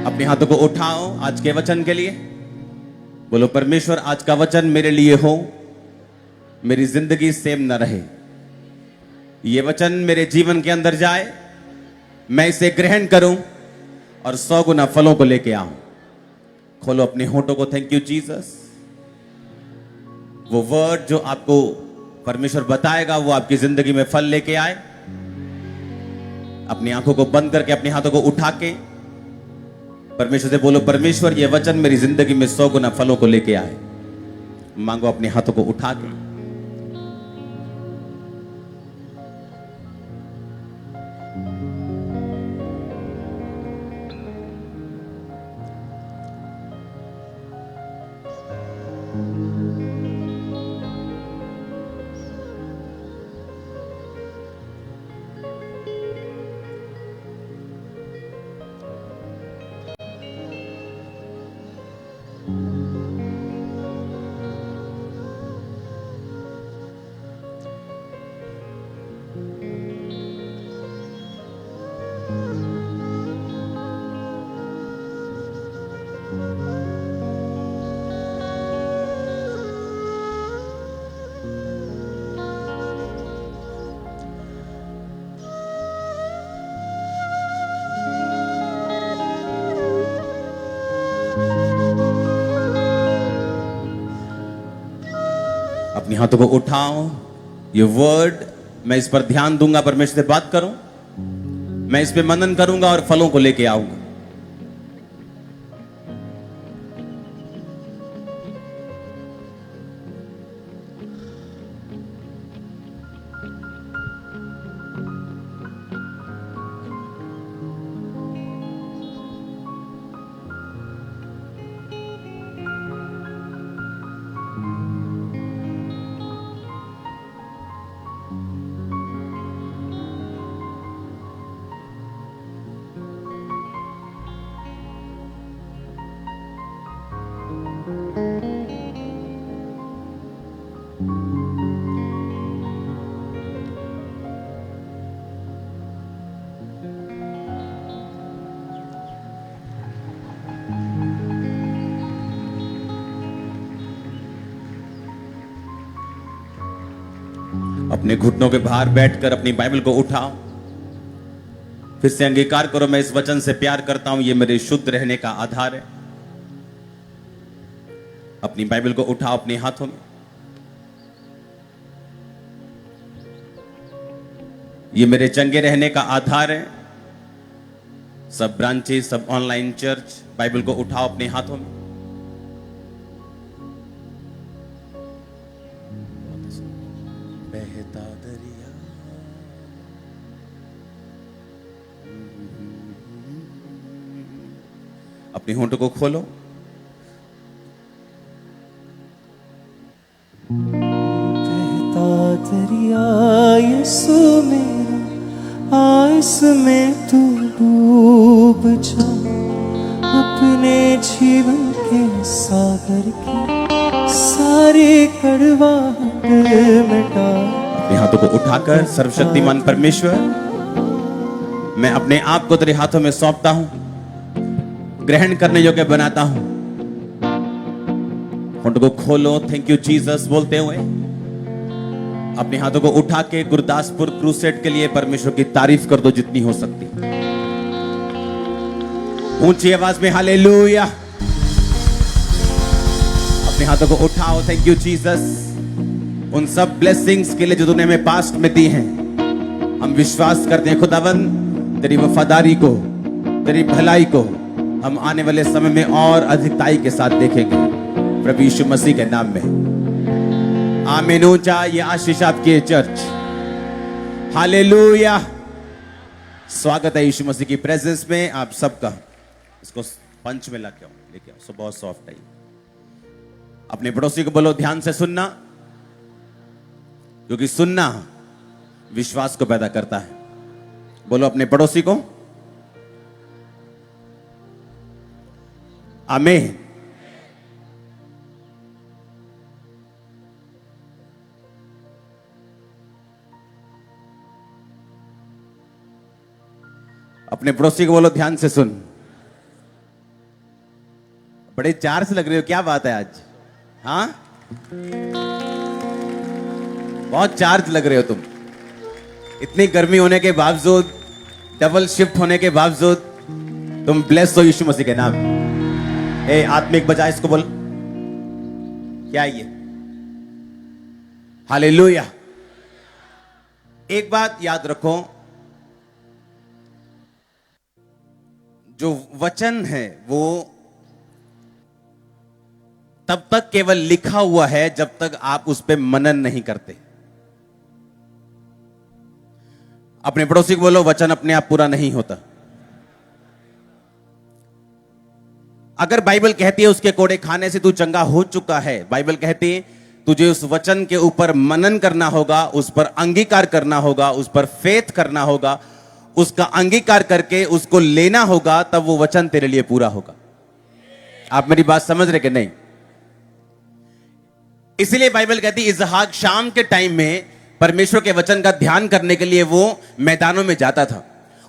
अपने हाथों को उठाओ आज के वचन के लिए। बोलो परमेश्वर आज का वचन मेरे लिए हो, मेरी जिंदगी सेम न रहे। ये वचन मेरे जीवन के अंदर जाए, मैं इसे ग्रहण करूं और 100 गुना फलों को लेके आऊं। खोलो अपने होठों को। Thank you Jesus. वो वर्ड जो आपको परमेश्वर बताएगा वो आपकी जिंदगी में फल लेके आए। अपनी आंखों को बंद करके अपने हाथों को उठा के परमेश्वर से बोलो परमेश्वर ये वचन मेरी जिंदगी में 100 गुना फलों को लेके आए। मांगो अपने हाथों को उठा के। अपने हाथों को उठाओ। ये वर्ड मैं इस पर ध्यान दूंगा, परमेश्वर से बात करूं, मैं इस पे मनन करूंगा और फलों को लेके आऊंगा। अपने घुटनों के बाहर बैठकर अपनी बाइबल को उठाओ। फिर से अंगीकार करो मैं इस वचन से प्यार करता हूं, ये मेरे शुद्ध रहने का आधार है। अपनी बाइबल को उठाओ अपने हाथों में। ये मेरे चंगे रहने का आधार है। सब ब्रांचेस, सब ऑनलाइन चर्च, बाइबल को उठाओ अपने हाथों में। बहता दरिया, अपने होंठों को खोलो। बहता दरिया यीशु मेरा, आ इसमें तू डूब जा, अपने जीवन के सागर की सारी कड़वाहट मिटा। अपने हाथों को उठाकर सर्वशक्तिमान परमेश्वर, मैं अपने आप को तेरे हाथों में सौंपता हूं, ग्रहण करने योग्य बनाता हूं। होंठों को खोलो। थैंक यू जीसस बोलते हुए अपने हाथों को उठा के गुरदासपुर क्रूसेड के लिए परमेश्वर की तारीफ कर दो जितनी हो सकती। ऊंची आवाज में हालेलुया। अपने हाथों को उठाओ। थैंक यू जीसस उन सब ब्लेसिंग्स के लिए जो तूने हमें पास्ट में दी हैं। हम विश्वास करते हैं खुदावन तेरी वफादारी को, तेरी भलाई को हम आने वाले समय में और अधिकताई के साथ देखेंगे प्रभु यीशु मसीह के नाम में। आमीन। ऊंचा ये आशीष आपकी चर्च। हालेलुया। स्वागत है यीशु मसीह की प्रेजेंस में आप सबका। इसको पंच में लेके आओ, सो बहुत सॉफ्ट है। अपने पड़ोसी को बोलो ध्यान से सुनना, क्योंकि सुनना विश्वास को पैदा करता है। बोलो अपने पड़ोसी को आमीन। अपने पड़ोसी को बोलो ध्यान से सुन। बड़े चार्ज लग रहे हो, क्या बात है आज? हाँ, बहुत चार्ज लग रहे हो तुम। इतनी गर्मी होने के बावजूद, डबल शिफ्ट होने के बावजूद तुम ब्लेस हो यीशु मसीह के नाम। ए आत्मिक बजा इसको, बोल क्या ये? हालेलुया। एक बात याद रखो, जो वचन है वो तब तक केवल लिखा हुआ है जब तक आप उस पर मनन नहीं करते। अपने पड़ोसी को बोलो, वचन अपने आप पूरा नहीं होता। अगर बाइबल कहती है उसके कोड़े खाने से तू चंगा हो चुका है, बाइबल कहती है तुझे उस वचन के ऊपर मनन करना होगा, उस पर अंगीकार करना होगा, उस पर फेथ करना होगा, उसका अंगीकार करके उसको लेना होगा, तब वो वचन तेरे लिए पूरा होगा। आप मेरी बात समझ रहे कि नहीं? इसीलिए बाइबल कहती है इसहाक शाम के टाइम में परमेश्वर के वचन का ध्यान करने के लिए वो मैदानों में जाता था।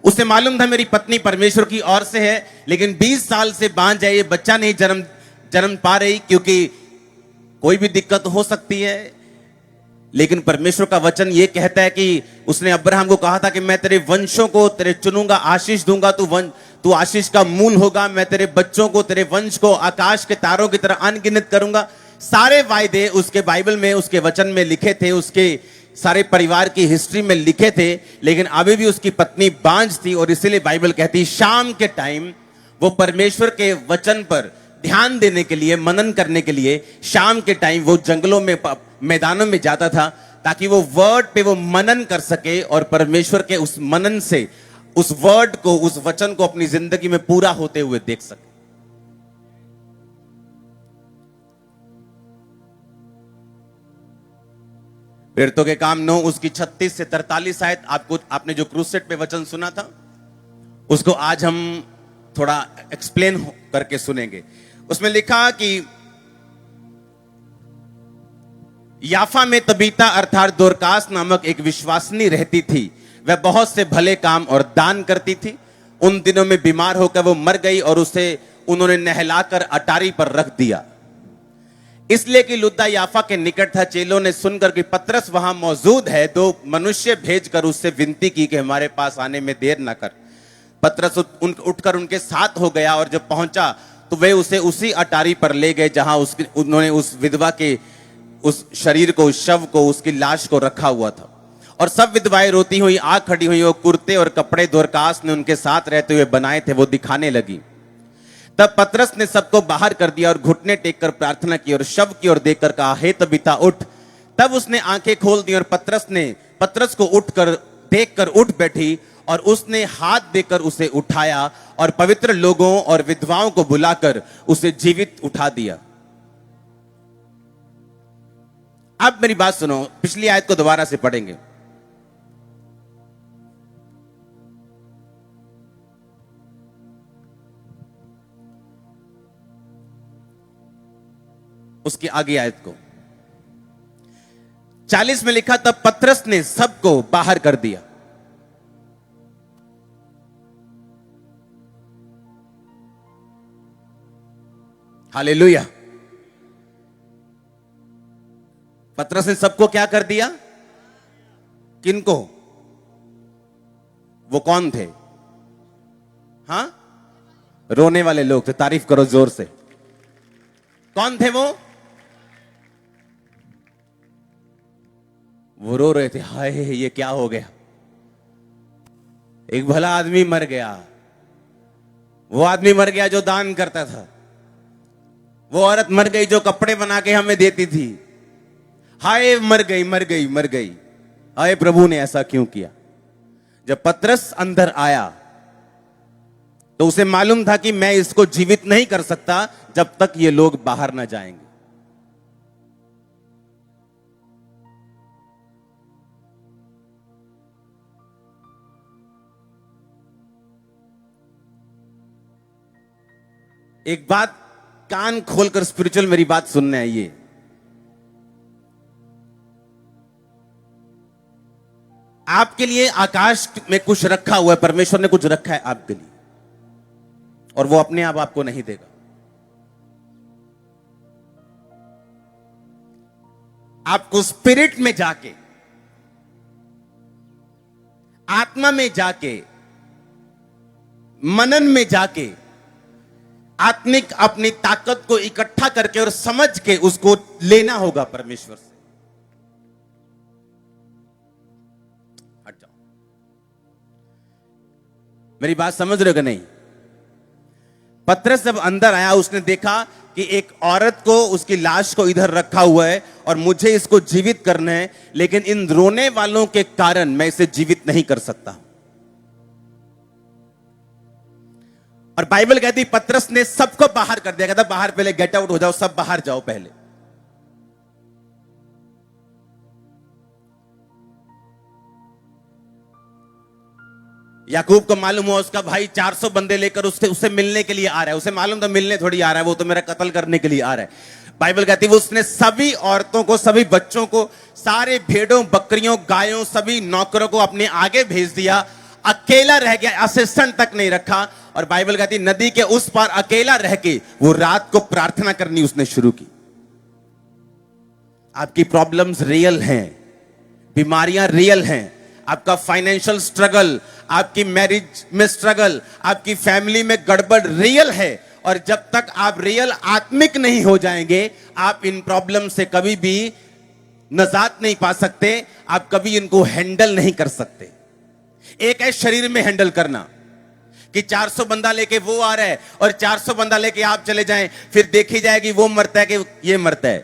उसे मालूम था मेरी पत्नी परमेश्वर की ओर से है, लेकिन 20 साल से बांझ है, ये बच्चा नहीं जन्म पा रही, क्योंकि कोई भी दिक्कत हो सकती है। लेकिन परमेश्वर का वचन ये कहता है कि उसने अब्राहम को कहा था कि मैं तेरे वंशों को तेरे चुनूंगा, आशीष दूंगा, तू आशीष का मूल होगा, मैं तेरे बच्चों को, तेरे वंश को आकाश के तारों की तरह अनगिनत करूंगा। सारे वायदे उसके बाइबल में, उसके वचन में लिखे थे, उसके सारे परिवार की हिस्ट्री में लिखे थे। लेकिन अभी भी उसकी पत्नी बांझ थी, और इसीलिए बाइबल कहती शाम के टाइम वो परमेश्वर के वचन पर ध्यान देने के लिए, मनन करने के लिए शाम के टाइम वो जंगलों में, मैदानों में जाता था, ताकि वो वर्ड पे वो मनन कर सके और परमेश्वर के उस मनन से उस वर्ड को, उस वचन को अपनी जिंदगी में पूरा होते हुए देख सके। प्रेरितों के काम 9 उसकी 36 से 43 आयत, आपने जो क्रूसेट पे वचन सुना था उसको आज हम थोड़ा एक्सप्लेन करके सुनेंगे। उसमें लिखा कि याफा में तबीता अर्थात दोरकास नामक एक विश्वासनी रहती थी। वह बहुत से भले काम और दान करती थी। उन दिनों में बीमार होकर वो मर गई और उसे उन्होंने नहलाकर अटारी पर रख दिया, इसलिए कि लुद्दा याफा के निकट था। चेलों ने सुनकर कि पतरस वहां मौजूद है, 2 मनुष्य भेजकर उससे विनती की कि हमारे पास आने में देर न कर। पतरस उठकर उनके साथ हो गया, और जब पहुंचा तो वे उसे उसी अटारी पर ले गए जहां उन्होंने उस विधवा के उस शरीर को, उस शव को, उसकी लाश को रखा हुआ था। और सब विधवाएं रोती हुई आ खड़ी हुई, और कुर्ते और कपड़े दोरकास ने उनके साथ रहते हुए बनाए थे वो दिखाने लगी। तब पतरस ने सबको बाहर कर दिया और घुटने टेक कर प्रार्थना की और शव की ओर देखकर कहा, हे तबीता उठ। तब उसने आंखें खोल दी और पतरस को देखकर उठ बैठी, और उसने हाथ देकर उसे उठाया और पवित्र लोगों और विधवाओं को बुलाकर उसे जीवित उठा दिया। अब मेरी बात सुनो, पिछली आयत को दोबारा से पढ़ेंगे। उसकी आगे आयत को 40 में लिखा, तब पतरस ने सबको बाहर कर दिया। हालेलुया। पतरस ने सबको क्या कर दिया? किनको? वो कौन थे? हाँ, रोने वाले लोग थे। तारीफ करो जोर से। कौन थे वो? वो रो रहे थे, हाय ये क्या हो गया, एक भला आदमी मर गया। वो आदमी मर गया जो दान करता था, वो औरत मर गई जो कपड़े बना के हमें देती थी। हाय मर गई, मर गई, मर गई। हाय प्रभु ने ऐसा क्यों किया? जब पतरस अंदर आया तो उसे मालूम था कि मैं इसको जीवित नहीं कर सकता जब तक ये लोग बाहर ना जाएंगे। एक बात कान खोलकर स्पिरिचुअल मेरी बात सुनना है। ये आपके लिए आकाश में कुछ रखा हुआ है, परमेश्वर ने कुछ रखा है आपके लिए, और वो अपने आप आपको नहीं देगा। आपको स्पिरिट में जाके, आत्मा में जाके, मनन में जाके, आत्मिक अपनी ताकत को इकट्ठा करके और समझ के उसको लेना होगा परमेश्वर से। हट जाओ, मेरी बात समझ रहे हो कि नहीं? पतरस जब अंदर आया, उसने देखा कि एक औरत को, उसकी लाश को इधर रखा हुआ है और मुझे इसको जीवित करना है, लेकिन इन रोने वालों के कारण मैं इसे जीवित नहीं कर सकता। और बाइबल कहती पतरस ने सबको बाहर कर दिया, कहता बाहर पहले गेट आउट हो जाओ, सब बाहर जाओ पहले। याकूब को मालूम हुआ उसका भाई 400 बंदे लेकर उससे मिलने के लिए आ रहा है। उसे मालूम था मिलने थोड़ी आ रहा है, वो तो मेरा कत्ल करने के लिए आ रहा है। बाइबल कहती है उसने सभी औरतों को, सभी बच्चों को, सारे भेड़ों, बकरियों, गायों, सभी नौकरों को अपने आगे भेज दिया। अकेला रह गया, असिस्टेंट तक नहीं रखा। और बाइबल कहती नदी के उस पार अकेला रह के वो रात को प्रार्थना करनी उसने शुरू की। आपकी प्रॉब्लम्स रियल हैं, बीमारियां रियल हैं, आपका फाइनेंशियल स्ट्रगल, आपकी मैरिज में स्ट्रगल, आपकी फैमिली में गड़बड़ रियल है। और जब तक आप रियल आत्मिक नहीं हो जाएंगे, आप इन प्रॉब्लम से कभी भी निजात नहीं पा सकते, आप कभी इनको हैंडल नहीं कर सकते। एक है शरीर में हैंडल करना कि 400 बंदा लेके वो आ रहा है और 400 बंदा लेके आप चले जाएं, फिर देखी जाएगी वो मरता है कि ये मरता है।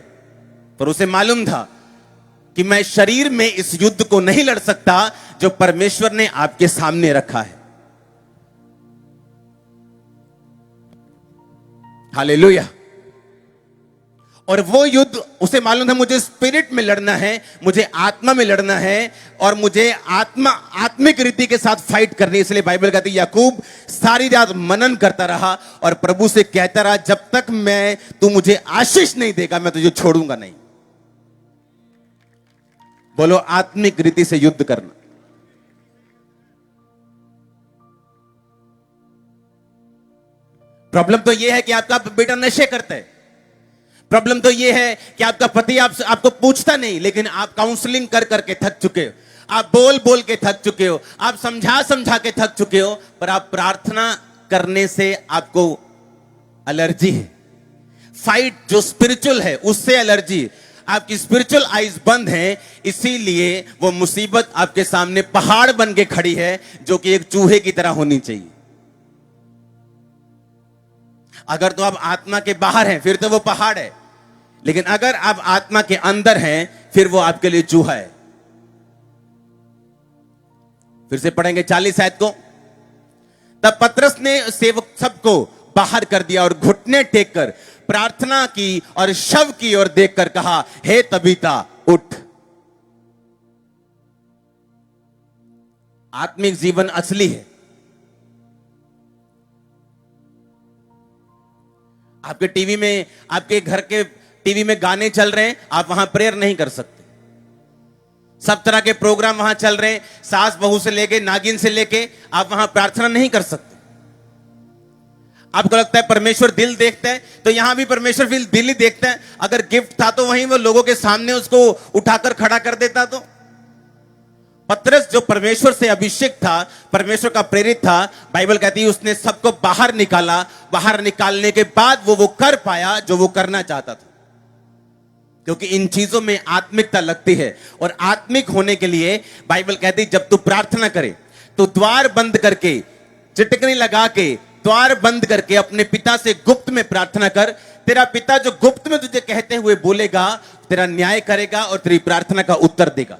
पर उसे मालूम था कि मैं शरीर में इस युद्ध को नहीं लड़ सकता जो परमेश्वर ने आपके सामने रखा है। हालेलुया। और वो युद्ध उसे मालूम था मुझे स्पिरिट में लड़ना है, मुझे आत्मा में लड़ना है और मुझे आत्मिक रीति के साथ फाइट करनी है। इसलिए बाइबल कहती है याकूब सारी रात मनन करता रहा और प्रभु से कहता रहा जब तक तू मुझे आशीष नहीं देगा मैं तुझे छोड़ूंगा नहीं। बोलो आत्मिक रीति से युद्ध करना। प्रॉब्लम तो यह है कि आपका बेटा नशे करता है। प्रॉब्लम तो यह है कि आपका पति आपको पूछता नहीं, लेकिन आप काउंसलिंग कर करके थक चुके हो, आप बोल बोल के थक चुके हो, आप समझा समझा के थक चुके हो, पर आप प्रार्थना करने से आपको एलर्जी है। फाइट जो स्पिरिचुअल है उससे एलर्जी, आपकी स्पिरिचुअल आईज बंद हैं, इसीलिए वो मुसीबत आपके सामने पहाड़ बन के खड़ी है जो कि एक चूहे की तरह होनी चाहिए। अगर तो आप आत्मा के बाहर हैं फिर तो वो पहाड़ है, लेकिन अगर आप आत्मा के अंदर हैं फिर वो आपके लिए चूहा है। फिर से पढ़ेंगे 40 आयत को। तब पतरस ने सेवक सबको बाहर कर दिया और घुटने टेक कर प्रार्थना की और शव की ओर देखकर कहा हे तबीता उठ। आत्मिक जीवन असली है। आपके टीवी में, आपके घर के टीवी में गाने चल रहे हैं, आप वहां प्रेयर नहीं कर सकते। सब तरह के प्रोग्राम वहां चल रहे हैं, सास बहू से लेके नागिन से लेके, आप वहां प्रार्थना नहीं कर सकते। आपको लगता है परमेश्वर दिल देखता है, तो यहां भी परमेश्वर दिल ही देखता है। अगर गिफ्ट था तो वहीं वो लोगों के सामने उसको उठाकर खड़ा कर देता। तो पतरस जो परमेश्वर से अभिषेक था, परमेश्वर का प्रेरित था, बाइबल कहती है उसने सबको बाहर निकाला। बाहर निकालने के बाद वो कर पाया जो वो करना चाहता था, क्योंकि इन चीजों में आत्मिकता लगती है। और आत्मिक होने के लिए बाइबल कहती है जब तू प्रार्थना करे तो द्वार बंद करके, चिटकनी लगा के द्वार बंद करके अपने पिता से गुप्त में प्रार्थना कर। तेरा पिता जो गुप्त में तुझे कहते हुए बोलेगा, तेरा न्याय करेगा और तेरी प्रार्थना का उत्तर देगा।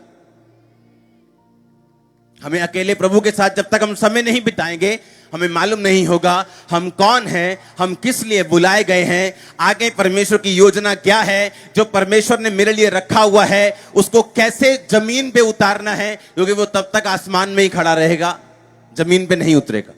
हमें अकेले प्रभु के साथ जब तक हम समय नहीं बिताएंगे, हमें मालूम नहीं होगा हम कौन हैं, हम किस लिए बुलाए गए हैं, आगे परमेश्वर की योजना क्या है, जो परमेश्वर ने मेरे लिए रखा हुआ है उसको कैसे जमीन पे उतारना है, क्योंकि वो तब तक आसमान में ही खड़ा रहेगा, जमीन पे नहीं उतरेगा।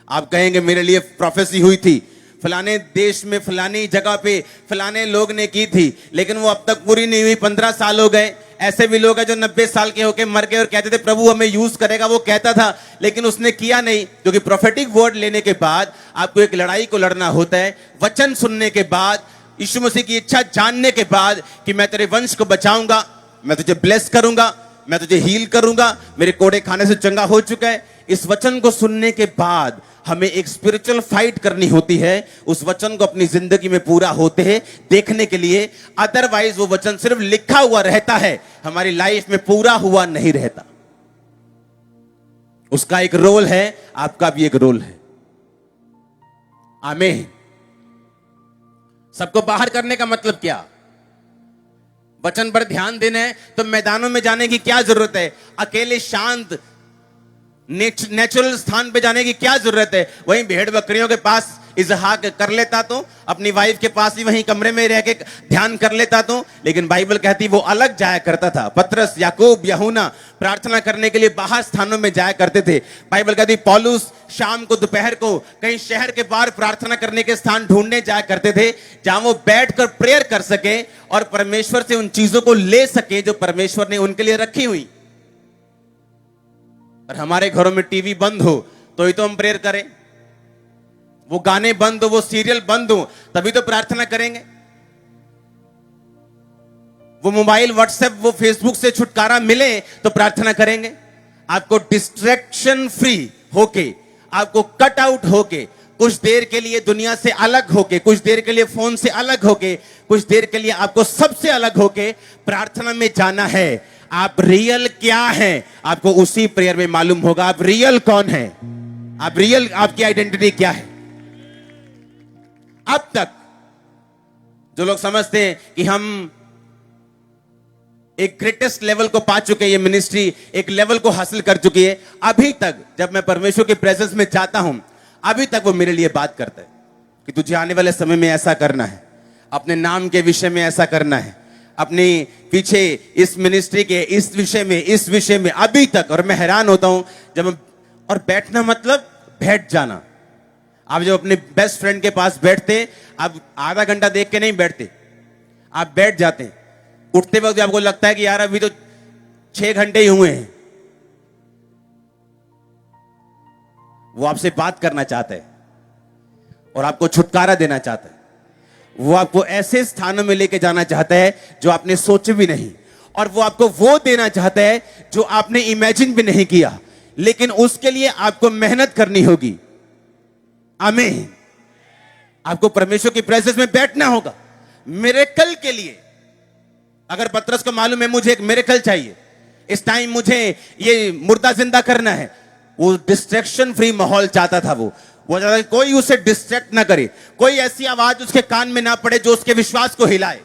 आप कहेंगे मेरे लिए प्रोफेसी हुई थी, फलाने देश में फलानी जगह पे फलाने लोग ने की थी, लेकिन वो अब तक पूरी नहीं हुई, 15 साल हो गए। ऐसे भी लोग हैं जो 90 साल के होके मर गए और कहते थे प्रभु हमें यूज करेगा, वो कहता था लेकिन उसने किया नहीं। क्योंकि प्रोफेटिक वर्ड लेने के बाद आपको एक लड़ाई को लड़ना होता है। वचन सुनने के बाद यीशु मसीह की इच्छा जानने के बाद कि मैं तेरे वंश को बचाऊंगा, मैं तुझे ब्लेस करूंगा, मैं तुझे हील करूंगा, मेरे कोड़े खाने से चंगा हो चुका है, इस वचन को सुनने के बाद हमें एक स्पिरिचुअल फाइट करनी होती है उस वचन को अपनी जिंदगी में पूरा होते हैं देखने के लिए। अदरवाइज वो वचन सिर्फ लिखा हुआ रहता है, हमारी लाइफ में पूरा हुआ नहीं रहता। उसका एक रोल है, आपका भी एक रोल है। आमीन। सबको बाहर करने का मतलब क्या? वचन पर ध्यान देना है तो मैदानों में जाने की क्या जरूरत है? अकेले शांत नेचुरल स्थान पे जाने की क्या जरूरत है? वहीं भेड़ बकरियों के पास इजहाक कर लेता तो, अपनी वाइफ के पास ही वहीं कमरे में रह के ध्यान कर लेता तो। लेकिन बाइबल कहती वो अलग जाया करता था। पतरस, याकूब, यूहन्ना प्रार्थना करने के लिए बाहर स्थानों में जाया करते थे। बाइबल कहती पौलुस शाम को, दोपहर को कहीं शहर के बाहर प्रार्थना करने के स्थान ढूंढने जाया करते थे जहां वो बैठकर प्रेयर कर सके और परमेश्वर से उन चीजों को ले सके जो परमेश्वर ने उनके लिए रखी हुई। और हमारे घरों में टीवी बंद हो तो ही तो हम प्रेयर करें, वो गाने बंद हो, वो सीरियल बंद हो तभी तो प्रार्थना करेंगे। वो मोबाइल, व्हाट्सएप, वो फेसबुक से छुटकारा मिले तो प्रार्थना करेंगे। आपको डिस्ट्रैक्शन फ्री होके, आपको कट आउट होके, कुछ देर के लिए दुनिया से अलग होके, कुछ देर के लिए फोन से अलग होके, कुछ देर के लिए आपको सबसे अलग होके प्रार्थना में जाना है। आप रियल क्या हैं आपको उसी प्रेयर में मालूम होगा। आप रियल कौन हैं, आप रियल, आपकी आइडेंटिटी क्या है। अब तक जो लोग समझते हैं कि हम एक ग्रेटेस्ट लेवल को पा चुके हैं, ये मिनिस्ट्री एक लेवल को हासिल कर चुकी है, अभी तक जब मैं परमेश्वर के प्रेजेंस में जाता हूं, अभी तक वो मेरे लिए बात करता है कि तुझे आने वाले समय में ऐसा करना है, अपने नाम के विषय में ऐसा करना है, अपने पीछे इस मिनिस्ट्री के इस विषय में अभी तक। और मैं हैरान होता हूं जब, और बैठना मतलब बैठ जाना। आप जब अपने बेस्ट फ्रेंड के पास बैठते, आप आधा घंटा देख के नहीं बैठते, आप बैठ जाते। उठते वक्त आपको लगता है कि यार अभी तो 6 घंटे ही हुए हैं। वो आपसे बात करना चाहता है और आपको छुटकारा देना चाहता है। वो आपको ऐसे स्थानों में लेके जाना चाहता है जो आपने सोचे भी नहीं, और वो आपको वो देना चाहता है जो आपने इमेजिन भी नहीं किया, लेकिन उसके लिए आपको मेहनत करनी होगी। आमीन। आपको परमेश्वर की प्रेजेंस में बैठना होगा मिरेकल के लिए। अगर पतरस को मालूम है मुझे एक मिरेकल चाहिए, इस टाइम मुझे ये मुर्दा जिंदा करना है, वो डिस्ट्रैक्शन फ्री माहौल चाहता था। वो चाहता था कोई उसे डिस्ट्रैक्ट ना करे, कोई ऐसी आवाज उसके कान में ना पड़े जो उसके विश्वास को हिलाए।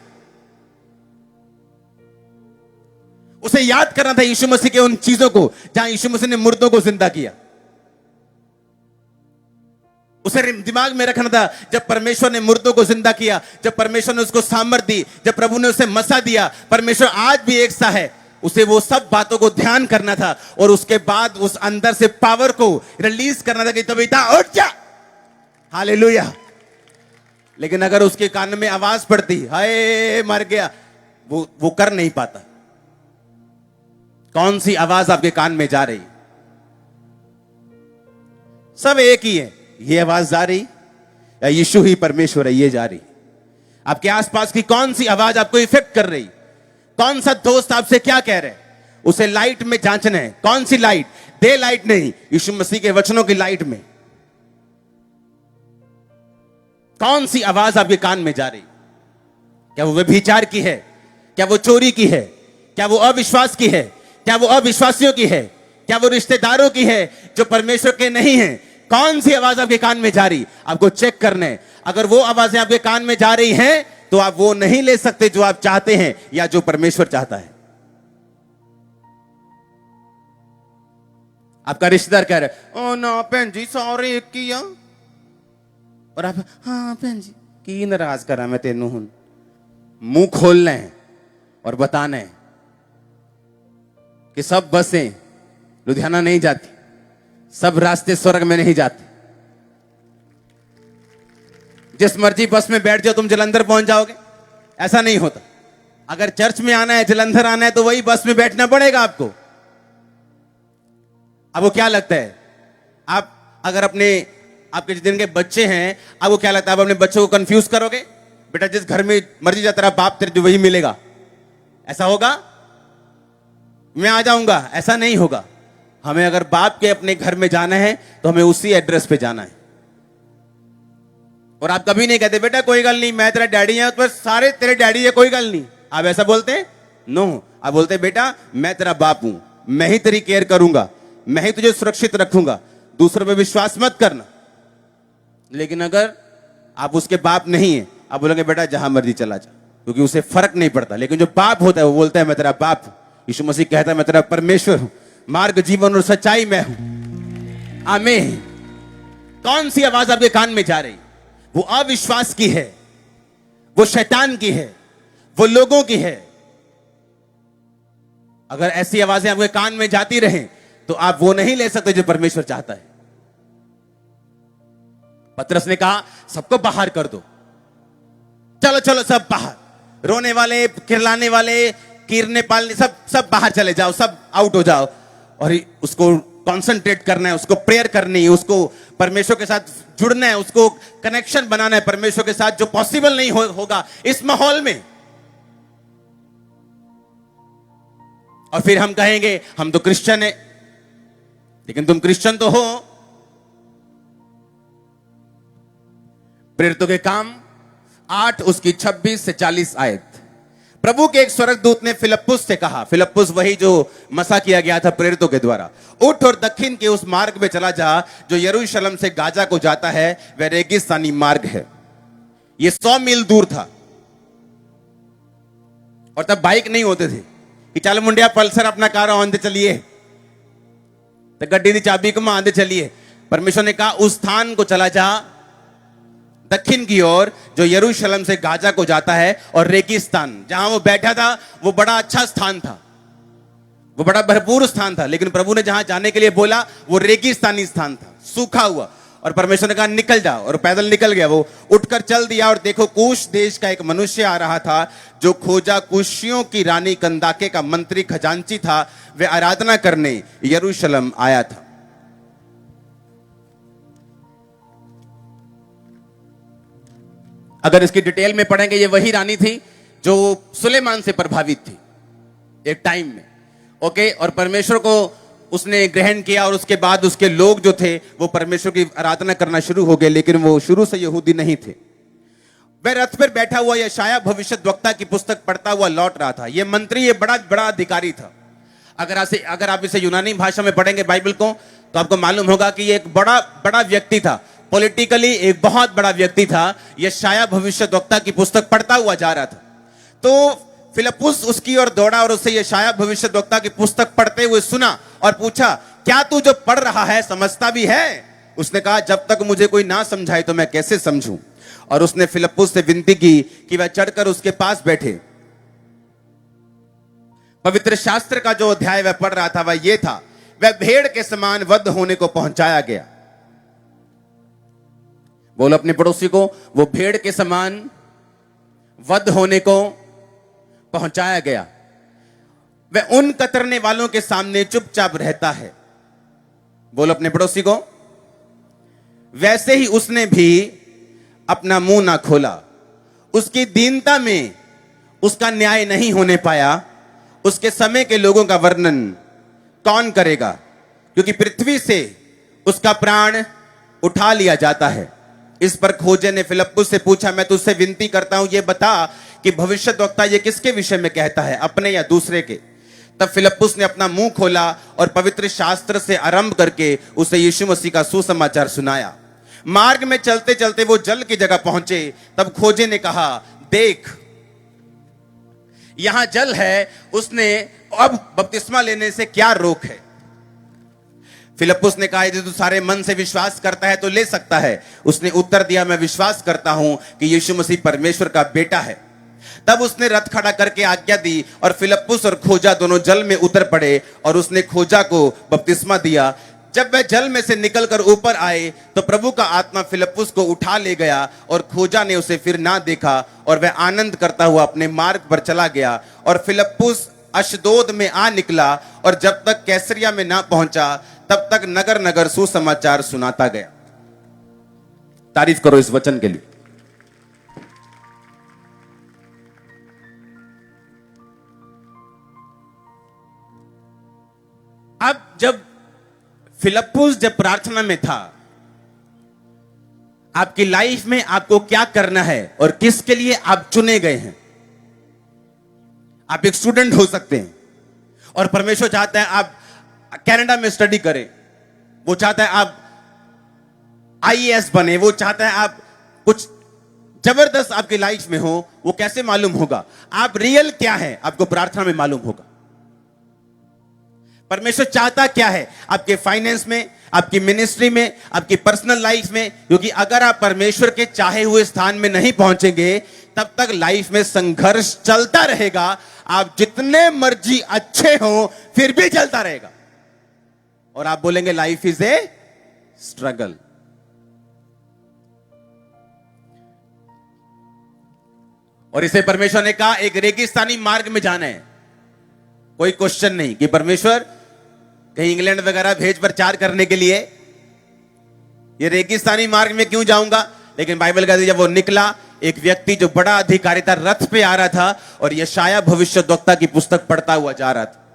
उसे याद करना था यीशु मसीह के उन चीजों को जहां यीशु मसीह ने मुर्दों को जिंदा किया। उसे दिमाग में रखना था जब परमेश्वर ने मुर्दों को जिंदा किया, जब परमेश्वर ने उसको सामर्थ दी, जब प्रभु ने उसे मसा दिया, परमेश्वर आज भी एक सा है। उसे वो सब बातों को ध्यान करना था और उसके बाद उस अंदर से पावर को रिलीज करना था कि तबीता उठ जा, हालेलुया। लेकिन अगर उसके कान में आवाज पड़ती हाय मर गया, वो कर नहीं पाता। कौन सी आवाज आपके कान में जा रही? सब एक ही है। ये आवाज जा रही या यीशु ही परमेश्वर है ये जा रही? आपके आसपास की कौन सी आवाज आपको इफेक्ट कर रही? कौन सा दोस्त आपसे क्या कह रहे हैं? उसे लाइट में जांचना है। कौन सी लाइट? डे लाइट नहीं, यीशु मसीह के वचनों की लाइट में। कौन सी आवाज आपके कान में जा रही? क्या वो व्यभिचार की है? क्या वो चोरी की है? क्या वो अविश्वास की है? क्या वो अविश्वासियों की है? क्या वो रिश्तेदारों की है जो परमेश्वर के नहीं है? कौन सी आवाज आपके कान में जा रही? आपको चेक करना है। अगर वो आवाजें आपके कान में जा रही हैं तो आप वो नहीं ले सकते जो आप चाहते हैं या जो परमेश्वर चाहता है। आपका रिश्तेदार कह रहा है ओ ना भैन जी सॉरी किया, और आप हाँ भैन जी की नाराज करा मैं तेनू हुन। मुंह खोलना है और बताना है कि सब बसें लुधियाना नहीं जाती, सब रास्ते स्वर्ग में नहीं जाते। जिस मर्जी बस में बैठ जाओ तुम जलंधर पहुंच जाओगे, ऐसा नहीं होता। अगर चर्च में आना है, जलंधर आना है, तो वही बस में बैठना पड़ेगा आपको। अब वो क्या लगता है, आप अगर आपके जितने के बच्चे हैं, आपको क्या लगता है आप अपने बच्चों को कंफ्यूज करोगे? बेटा जिस घर में मर्जी जा तेरा बाप तेरे जो वही मिलेगा, ऐसा होगा? मैं आ जाऊंगा, ऐसा नहीं होगा। हमें अगर बाप के अपने घर में जाना है तो हमें उसी एड्रेस पे जाना है। और आप कभी नहीं कहते बेटा कोई गल नहीं, मैं तेरा डैडी है तो सारे तेरे डैडी है, कोई गल नहीं। आप ऐसा बोलते हैं? नो, आप बोलते बेटा मैं तेरा बाप हूं, मैं ही तेरी केयर करूंगा, मैं ही तुझे सुरक्षित रखूंगा, दूसरों पे विश्वास मत करना। लेकिन अगर आप उसके बाप नहीं है, आप बोलेंगे बेटा जहां मर्जी चला जा, क्योंकि उसे फर्क नहीं पड़ता। लेकिन जो बाप होता है वो बोलता है मैं तेरा बाप हूं। यीशु मसीह कहता है मैं तेरा परमेश्वर हूं, मार्ग जीवन और सच्चाई में हूं। आमीन। कौन सी आवाज आपके कान में जा रही? वो अविश्वास की है, वो शैतान की है, वो लोगों की है। अगर ऐसी आवाजें आपके कान में जाती रहें तो आप वो नहीं ले सकते जो परमेश्वर चाहता है। पतरस ने कहा सबको बाहर कर दो, चलो चलो सब बाहर, रोने वाले, किरलाने वाले, कीरने पालने, सब बाहर चले जाओ, सब आउट हो जाओ। और उसको कंसंट्रेट करना है, उसको प्रेयर करनी है, उसको परमेश्वर के साथ जुड़ना है, उसको कनेक्शन बनाना है परमेश्वर के साथ, जो पॉसिबल नहीं होगा इस माहौल में। और फिर हम कहेंगे हम तो क्रिश्चियन है, लेकिन तुम क्रिश्चियन तो हो। प्रेरितों के काम 8 उसकी 26 से 40 आयत। प्रभु के एक स्वर्गदूत ने फिलिप्पुस से कहा, फिलिप्पुस वही जो मसा किया गया था प्रेरितों के द्वारा, उठ और दक्षिण के उस मार्ग में चला जा जो यरूशलेम से गाजा को जाता है, वह रेगिस्तानी मार्ग है। यह 100 मील दूर था। और तब बाइक नहीं होते थे कि चल मुंडिया पल्सर अपना कार आंदे चलिए, तो गड्डी की चाबी को आंदे चलिए। परमेश्वर ने कहा उस स्थान को चला जा दक्षिण की ओर जो यरूशलेम से गाजा को जाता है, और रेगिस्तान जहां वो बैठा था वो बड़ा अच्छा स्थान था, वो बड़ा भरपूर स्थान था, लेकिन प्रभु ने जहां जाने के लिए बोला वो रेगिस्तानी स्थान था, सूखा हुआ। और परमेश्वर ने कहा निकल जाओ, और पैदल निकल गया। वो उठकर चल दिया, और देखो कूश देश का एक मनुष्य आ रहा था जो खोजा कुशियों की रानी कंदाके का मंत्री खजांची था, वह आराधना करने यरूशलेम आया था। अगर इसकी डिटेल में पढ़ेंगे, ये वही रानी थी जो सुलेमान से प्रभावित थी एक टाइम में। ओके, और परमेश्वर को उसने ग्रहण किया, और उसके बाद उसके लोग जो थे वो परमेश्वर की आराधना करना शुरू हो गए, लेकिन वो शुरू से यहूदी नहीं थे। वह रथ पर बैठा हुआ यशाया भविष्यद्वक्ता की पुस्तक पढ़ता हुआ लौट रहा था। यह मंत्री ये बड़ा बड़ा अधिकारी था। अगर आप इसे यूनानी भाषा में पढ़ेंगे बाइबल को, तो आपको मालूम होगा कि ये एक बड़ा बड़ा व्यक्ति था, पॉलिटिकली एक बहुत बड़ा व्यक्ति था। यशाया भविष्यद्वक्ता की पुस्तक पढ़ता हुआ जा रहा था। तो फिलिप्पुस उसकी ओर दौड़ा और उससे यशाया भविष्यद्वक्ता की पुस्तक पढ़ते हुए सुना और पूछा, क्या तू जो पढ़ रहा है समझता भी है? उसने कहा, जब तक मुझे कोई ना समझाए तो मैं कैसे समझूं? और उसने फिलिप्पुस से विनती की कि वह चढ़कर उसके पास बैठे। पवित्र शास्त्र का जो अध्याय वह पढ़ रहा था वह यह था, वह भेड़ के समान वध होने को पहुंचाया गया। बोलो अपने पड़ोसी को, वो भेड़ के समान वध होने को पहुंचाया गया। वह उन कतरने वालों के सामने चुपचाप रहता है। बोलो अपने पड़ोसी को, वैसे ही उसने भी अपना मुंह ना खोला। उसकी दीनता में उसका न्याय नहीं होने पाया। उसके समय के लोगों का वर्णन कौन करेगा, क्योंकि पृथ्वी से उसका प्राण उठा लिया जाता है। इस पर खोजे ने फिलिप्पुस से पूछा, मैं तुझसे विनती करता हूं, यह बता कि भविष्यद्वक्ता ये किसके विषय में कहता है, अपने या दूसरे के? तब फिलिप्पुस ने अपना मुंह खोला और पवित्र शास्त्र से आरंभ करके उसे यीशु मसीह का सुसमाचार सुनाया। मार्ग में चलते चलते वो जल की जगह पहुंचे। तब खोजे ने कहा, देख यहां जल है, उसने अब बपतिस्मा लेने से क्या रोक है? फिलिप्पुस ने कहा, यदि तू सारे मन से विश्वास करता है तो ले सकता है। उसने उत्तर दिया, मैं विश्वास करता हूं कि यीशु मसीह परमेश्वर का बेटा है। तब उसने रथ खड़ा करके आज्ञा दी और फिलिप्पुस और खोजा दोनों जल में उतर पड़े और उसने खोजा को बपतिस्मा दिया। जब वह जल में से निकलकर ऊपर आए तो प्रभु का आत्मा फिलिप्पुस को उठा ले गया और खोजा ने उसे फिर ना देखा और वह आनंद करता हुआ अपने मार्ग पर चला गया। और फिलिप्पुस अशदोद में आ निकला और जब तक कैसरिया में ना पहुंचा तब तक नगर नगर सुसमाचार सुनाता गया। तारीफ करो इस वचन के लिए। फिलिप्पुस जब प्रार्थना में था, आपकी लाइफ में आपको क्या करना है और किसके लिए आप चुने गए हैं। आप एक स्टूडेंट हो सकते हैं और परमेश्वर चाहता है आप कनाडा में स्टडी करें, वो चाहता है आप आईएएस बने, वो चाहता है आप कुछ जबरदस्त आपकी लाइफ में हो। वो कैसे मालूम होगा? आप रियल क्या है आपको प्रार्थना में मालूम होगा। परमेश्वर चाहता क्या है आपके फाइनेंस में, आपकी मिनिस्ट्री में, आपकी पर्सनल लाइफ में, क्योंकि अगर आप परमेश्वर के चाहे हुए स्थान में नहीं पहुंचेंगे तब तक लाइफ में संघर्ष चलता रहेगा। आप जितने मर्जी अच्छे हो फिर भी चलता रहेगा और आप बोलेंगे लाइफ इज ए स्ट्रगल। और इसे परमेश्वर ने कहा एक रेगिस्तानी मार्ग में जाना है। कोई क्वेश्चन नहीं कि परमेश्वर कहीं इंग्लैंड वगैरह भेज प्रचार करने के लिए, ये रेगिस्तानी मार्ग में क्यों जाऊंगा। लेकिन बाइबल कहती है जब वो निकला, एक व्यक्ति जो बड़ा अधिकारिता रथ पे आ रहा था और यशायाह भविष्यद्वक्ता की पुस्तक पढ़ता हुआ जा रहा था।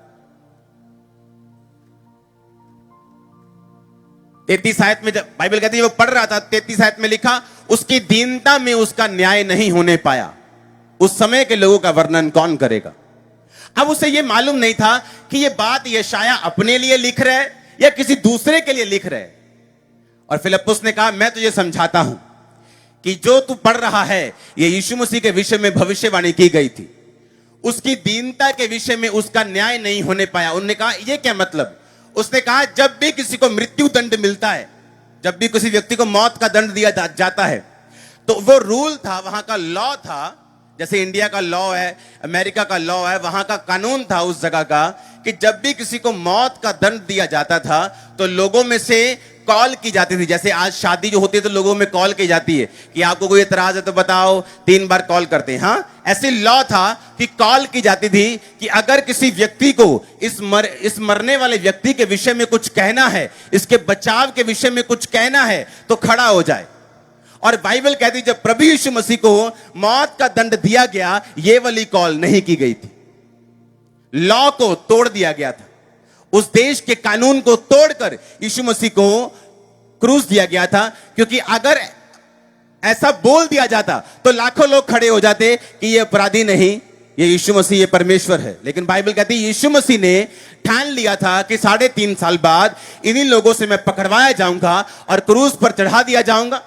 33 आयत में जब बाइबल कहती है वो पढ़ रहा था, 33 आयत में लिखा उसकी दीनता में उसका न्याय नहीं होने पाया। उस समय के लोगों का वर्णन कौन करेगा। अब उसे यह मालूम नहीं था कि यह बात यशायाह अपने लिए लिख रहा है या किसी दूसरे के लिए लिख रहा है। और फिलिप्पुस ने कहा मैं तुझे समझाता हूं कि जो तू पढ़ रहा है यह यीशु मसीह के विषय में भविष्यवाणी की गई थी। उसकी दीनता के विषय में उसका न्याय नहीं होने पाया। उन्होंने कहा यह क्या मतलब। उसने कहा जब भी किसी को मृत्यु दंड मिलता है, जब भी किसी व्यक्ति को मौत का दंड दिया जाता है, तो वो रूल था, वहां का लॉ था। जैसे इंडिया का लॉ है, अमेरिका का लॉ है, वहां का कानून था उस जगह का कि जब भी किसी को मौत का दंड दिया जाता था तो लोगों में से कॉल की जाती थी। जैसे आज शादी जो होती है तो लोगों में कॉल की जाती है कि आपको कोई एतराज है तो बताओ, 3 बार कॉल करते हैं। हाँ, ऐसे लॉ था कि कॉल की जाती थी कि अगर किसी व्यक्ति को इस मरने वाले व्यक्ति के विषय में कुछ कहना है, इसके बचाव के विषय में कुछ कहना है तो खड़ा हो जाए। और बाइबल कहती जब प्रभु यीशु मसीह को मौत का दंड दिया गया, ये वाली कॉल नहीं की गई थी। लॉ को तोड़ दिया गया था। उस देश के कानून को तोड़कर यीशु मसीह को क्रूस दिया गया था, क्योंकि अगर ऐसा बोल दिया जाता तो लाखों लोग खड़े हो जाते कि ये अपराधी नहीं, ये यीशु मसीह, ये परमेश्वर है। लेकिन बाइबल कहती है यीशु मसीह ने ठान लिया था कि 3.5 साल बाद इन्हीं लोगों से मैं पकड़वाया जाऊंगा और क्रूस पर चढ़ा दिया जाऊंगा।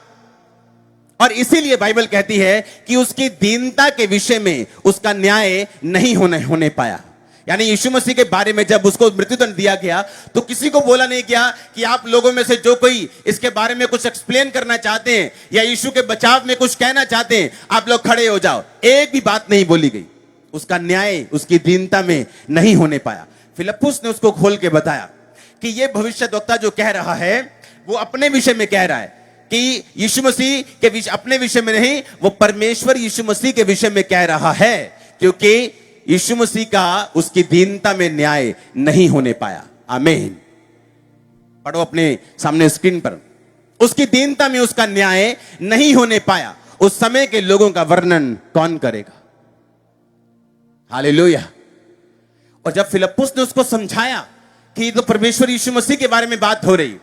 और इसीलिए बाइबल कहती है कि उसकी दीनता के विषय में उसका न्याय नहीं होने पाया। यानी यीशु मसीह के बारे में जब उसको मृत्युदंड दिया गया तो किसी को बोला नहीं गया कि आप लोगों में से जो कोई इसके बारे में कुछ एक्सप्लेन करना चाहते हैं या यीशु के बचाव में कुछ कहना चाहते हैं, आप लोग खड़े हो जाओ। एक भी बात नहीं बोली गई। उसका न्याय उसकी दीनता में नहीं होने पाया। फिलिप्पुस ने उसको खोल के बताया कि यह भविष्यद्वक्ता जो कह रहा है वो अपने विषय में कह रहा है कि यीशु मसीह के विषय, अपने विषय में नहीं, वो परमेश्वर यीशु मसीह के विषय में कह रहा है, क्योंकि यीशु मसीह का उसकी दीनता में न्याय नहीं होने पाया। आमीन। पढ़ो अपने सामने स्क्रीन पर, उसकी दीनता में उसका न्याय नहीं होने पाया। उस समय के लोगों का वर्णन कौन करेगा। हालेलुया। और जब फिलिप्पुस ने उसको समझाया कि ये तो परमेश्वर यीशु मसीह के बारे में बात हो रही,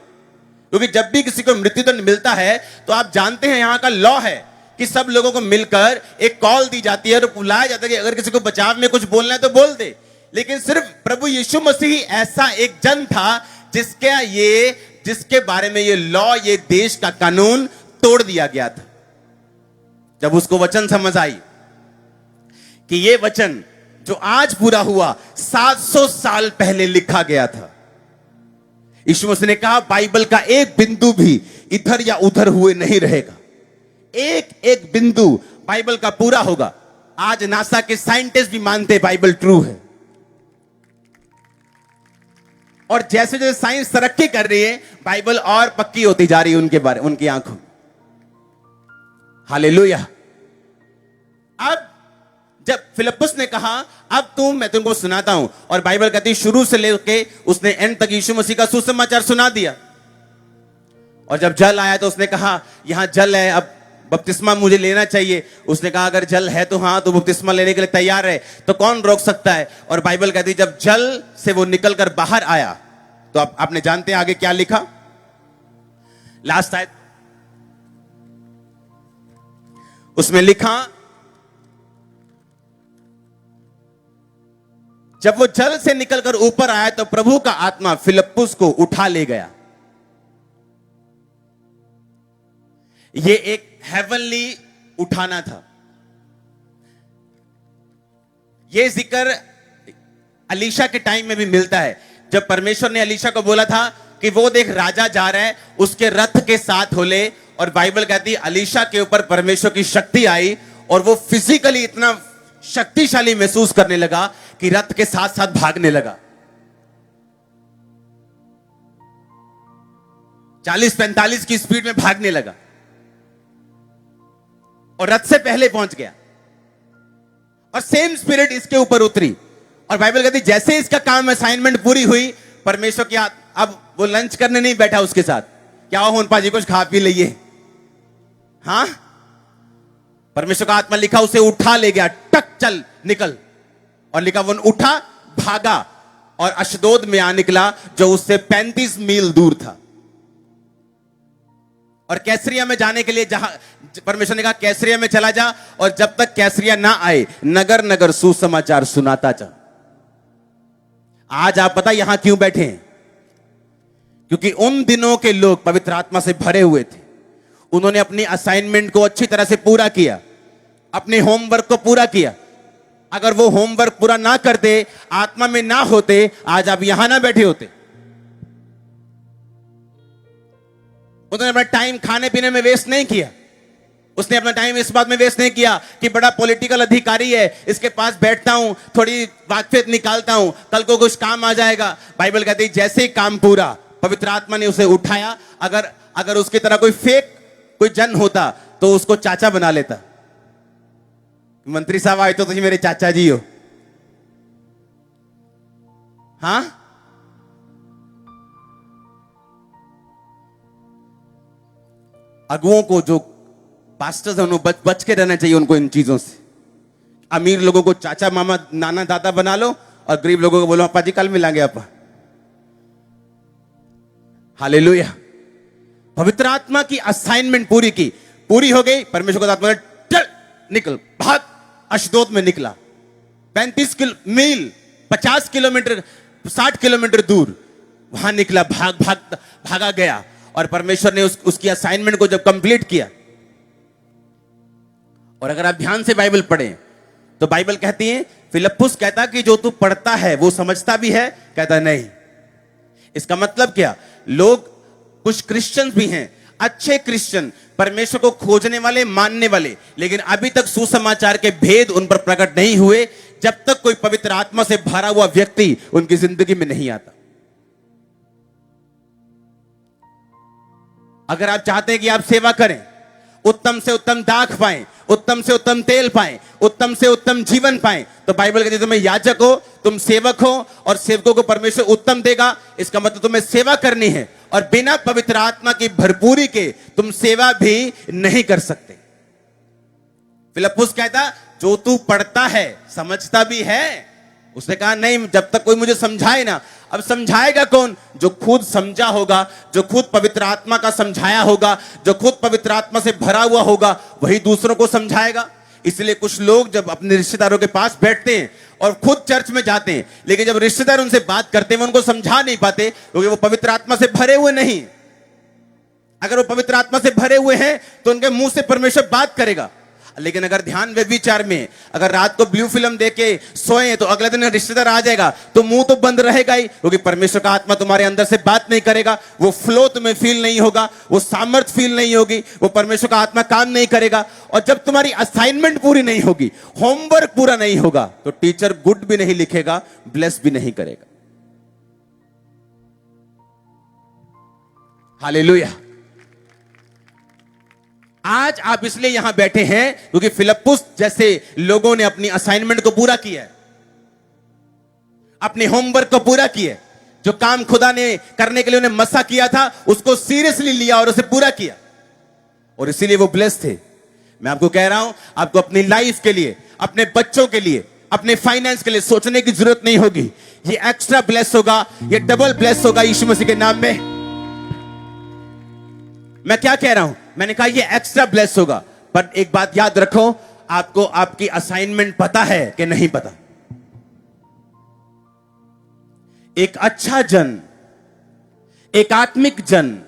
क्योंकि जब भी किसी को मृत्युदंड मिलता है तो आप जानते हैं यहां का लॉ है कि सब लोगों को मिलकर एक कॉल दी जाती है और बुलाया जाता है कि अगर किसी को बचाव में कुछ बोलना है तो बोल दे। लेकिन सिर्फ प्रभु यीशु मसीह ऐसा एक जन था जिसके बारे में ये लॉ, ये देश का कानून तोड़ दिया गया था। जब उसको वचन समझ आई कि ये वचन जो आज पूरा हुआ 700 साल पहले लिखा गया था, यीशु मसीह ने कहा बाइबल का एक बिंदु भी इधर या उधर हुए नहीं रहेगा। एक एक बिंदु बाइबल का पूरा होगा। आज नासा के साइंटिस्ट भी मानते बाइबल ट्रू है। और जैसे जैसे साइंस तरक्की कर रही है, बाइबल और पक्की होती जा रही है उनकी आंखों में। हालेलुया। अब जब फिलिप्पुस ने कहा अब मैं तुमको सुनाता हूं, और बाइबल कहती है शुरू से लेके उसने एंड तक यीशु मसीह का सुसमाचार सुना दिया। और जब जल आया तो उसने कहा यहां जल है, अब बपतिस्मा मुझे लेना चाहिए। उसने कहा अगर जल है तो हाँ, तो बपतिस्मा लेने के लिए तैयार है, तो कौन रोक सकता है। और बाइबल कहती है जब जल से वो निकलकर बाहर आया तो आपने जानते हैं आगे क्या लिखा, लास्ट आयत उसमें लिखा, जब वो जल से निकलकर ऊपर आया तो प्रभु का आत्मा फिलिप्पुस को उठा ले गया। ये एक हेवनली उठाना था। ये जिक्र अलीशा के टाइम में भी मिलता है, जब परमेश्वर ने अलीशा को बोला था कि वो देख राजा जा रहा है, उसके रथ के साथ हो ले, और बाइबल कहती है अलीशा के ऊपर परमेश्वर की शक्ति आई और वो फिजिकली इतना शक्तिशाली महसूस करने लगा कि रथ के साथ साथ भागने लगा। 40-45 की स्पीड में भागने लगा और रथ से पहले पहुंच गया। और सेम स्पिरिट इसके ऊपर उतरी और बाइबल कहती जैसे इसका काम असाइनमेंट पूरी हुई, परमेश्वर की अब वो लंच करने नहीं बैठा उसके साथ, क्या हो पाजी कुछ खा पी लिए, हाँ, परमेश्वर का आत्मा लिखा उसे उठा ले गया, टक चल निकल, और लिखा वो उठा भागा और अशदोद में आ निकला जो उससे 35 मील दूर था। और कैसरिया में जाने के लिए जहां परमेश्वर ने कहा कैसरिया में चला जा, और जब तक कैसरिया ना आए नगर नगर सुसमाचार सुनाता जा। आज आप पता यहां क्यों बैठे हैं? क्योंकि उन दिनों के लोग पवित्र आत्मा से भरे हुए थे, उन्होंने अपनी असाइनमेंट को अच्छी तरह से पूरा किया, अपने होमवर्क को पूरा किया। अगर वो होमवर्क पूरा ना करते, आत्मा में ना होते, आज आप यहां ना बैठे होते। उन्होंने अपना टाइम खाने पीने में वेस्ट नहीं किया, उसने अपना टाइम इस बात में वेस्ट नहीं किया कि बड़ा पॉलिटिकल अधिकारी है, इसके पास बैठता हूं, थोड़ी वाकफियत निकालता हूं, कल को कुछ काम आ जाएगा। बाइबल कहती है जैसे ही काम पूरा, पवित्र आत्मा ने उसे उठाया। अगर उसकी तरह कोई फेक कोई जन होता तो उसको चाचा बना लेता। मंत्री साहब आए तो तुम मेरे चाचा जी हो, हाँ, अगुओं को जो पास्टर्स हैं उनको बच के रहना चाहिए उनको इन चीजों से। अमीर लोगों को चाचा मामा नाना दादा बना लो और गरीब लोगों को बोलो अपा जी कल मिलांगे अपा। हालेलुया। पवित्र आत्मा की असाइनमेंट पूरी हो गई। परमेश्वर का आत्मा चल निकल भाग, अशदोद में निकला। 35 मील 50 किलोमीटर 60 किलोमीटर दूर वहां निकला, भागा गया। और परमेश्वर ने उसकी असाइनमेंट को जब कंप्लीट किया, और अगर आप ध्यान से बाइबल पढ़ें तो बाइबल कहती है, फिलिप्पुस कहता कि जो तू पढ़ता है वो समझता भी है, कहता नहीं। इसका मतलब क्या? लोग कुछ क्रिश्चियंस भी हैं, अच्छे क्रिश्चियन, परमेश्वर को खोजने वाले, मानने वाले, लेकिन अभी तक सुसमाचार के भेद उन पर प्रकट नहीं हुए जब तक कोई पवित्र आत्मा से भरा हुआ व्यक्ति उनकी जिंदगी में नहीं आता। अगर आप चाहते हैं कि आप सेवा करें, उत्तम से उत्तम दाख पाएं, उत्तम से उत्तम तेल पाएं, उत्तम से उत्तम जीवन पाएं, तो बाइबल कहती है तुम्हें याजक हो, तुम सेवक हो, और सेवकों को परमेश्वर उत्तम देगा। इसका मतलब तुम्हें सेवा करनी है, और बिना पवित्र आत्मा की भरपूरी के तुम सेवा भी नहीं कर सकते। फिलिप्पुस कहता जो तू पढ़ता है समझता भी है। उसने कहा नहीं, जब तक कोई मुझे समझाए ना। अब समझाएगा कौन? जो खुद समझा होगा, जो खुद पवित्र आत्मा का समझाया होगा, जो खुद पवित्र आत्मा से भरा हुआ होगा, वही दूसरों को समझाएगा। इसलिए कुछ लोग जब अपने रिश्तेदारों के पास बैठते हैं और खुद चर्च में जाते हैं, लेकिन जब रिश्तेदार उनसे बात करते हैं वो उनको समझा नहीं पाते, क्योंकि वो पवित्र आत्मा से भरे हुए नहीं। अगर वो पवित्र आत्मा से भरे हुए हैं तो उनके मुंह से परमेश्वर बात करेगा। लेकिन अगर ध्यान व्यभिचार में, अगर रात को ब्लू फिल्म देख के सोए तो अगले दिन रिश्तेदार आ जाएगा तो मुंह तो बंद रहेगा ही, क्योंकि परमेश्वर का आत्मा तुम्हारे अंदर से बात नहीं करेगा। वो फ्लो तुम्हें फील नहीं होगा, वो सामर्थ फील नहीं होगी, वो परमेश्वर का आत्मा काम नहीं करेगा। और जब तुम्हारी असाइनमेंट पूरी नहीं होगी, होमवर्क पूरा नहीं होगा, तो टीचर गुड भी नहीं लिखेगा, ब्लेस भी नहीं करेगा। हालेलुया। आज आप इसलिए यहां बैठे हैं क्योंकि फिलिप्पुस जैसे लोगों ने अपनी असाइनमेंट को पूरा किया है, अपने होमवर्क को पूरा किया है। जो काम खुदा ने करने के लिए उन्हें मसा किया था उसको सीरियसली लिया और उसे पूरा किया, और इसीलिए वो ब्लेस्ड थे। मैं आपको कह रहा हूं, आपको अपनी लाइफ के लिए, अपने बच्चों के लिए, अपने फाइनेंस के लिए सोचने की जरूरत नहीं होगी। ये एक्स्ट्रा ब्लेस होगा, ये डबल ब्लेस होगा यीशु मसीह के नाम में। मैं क्या कह रहा हूं? मैंने कहा ये एक्स्ट्रा ब्लेस होगा, पर एक बात याद रखो, आपको आपकी असाइनमेंट पता है कि नहीं पता? एक अच्छा जन, एक आत्मिक जन,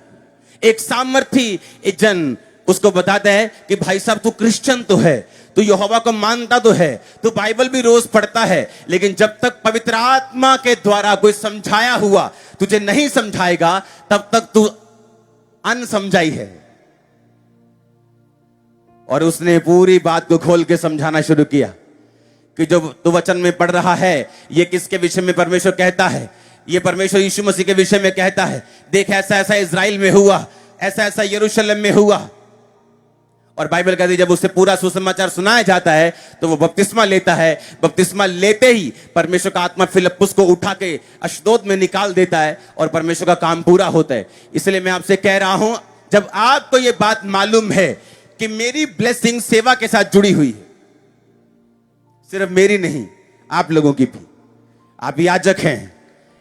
एक सामर्थी जन उसको बताता है कि भाई साहब तू क्रिश्चियन तो है, तू यहोवा को मानता तो है, तू बाइबल भी रोज पढ़ता है, लेकिन जब तक पवित्र आत्मा के द्वारा कोई समझाया हुआ तुझे नहीं समझाएगा तब तक तू अनसमझाई है। और उसने पूरी बात को खोल के समझाना शुरू किया कि जो तू वचन में पढ़ रहा है ये किसके विषय में परमेश्वर कहता है? ये परमेश्वर यीशु मसीह के विषय में कहता है। देख ऐसा ऐसा इजराइल में हुआ, ऐसा ऐसा यरूशलेम में हुआ। और बाइबल कहती है जब उसे पूरा सुसमाचार सुनाया जाता है तो वो बपतिस्मा लेता है। बपतिस्मा लेते ही परमेश्वर का आत्मा फिलिप्पुस को उठा के अशदोद में निकाल देता है और परमेश्वर का काम पूरा होता है। इसलिए मैं आपसे कह रहा हूं, जब आपको ये बात मालूम है कि मेरी ब्लेसिंग सेवा के साथ जुड़ी हुई है, सिर्फ मेरी नहीं आप लोगों की भी। आप याजक हैं,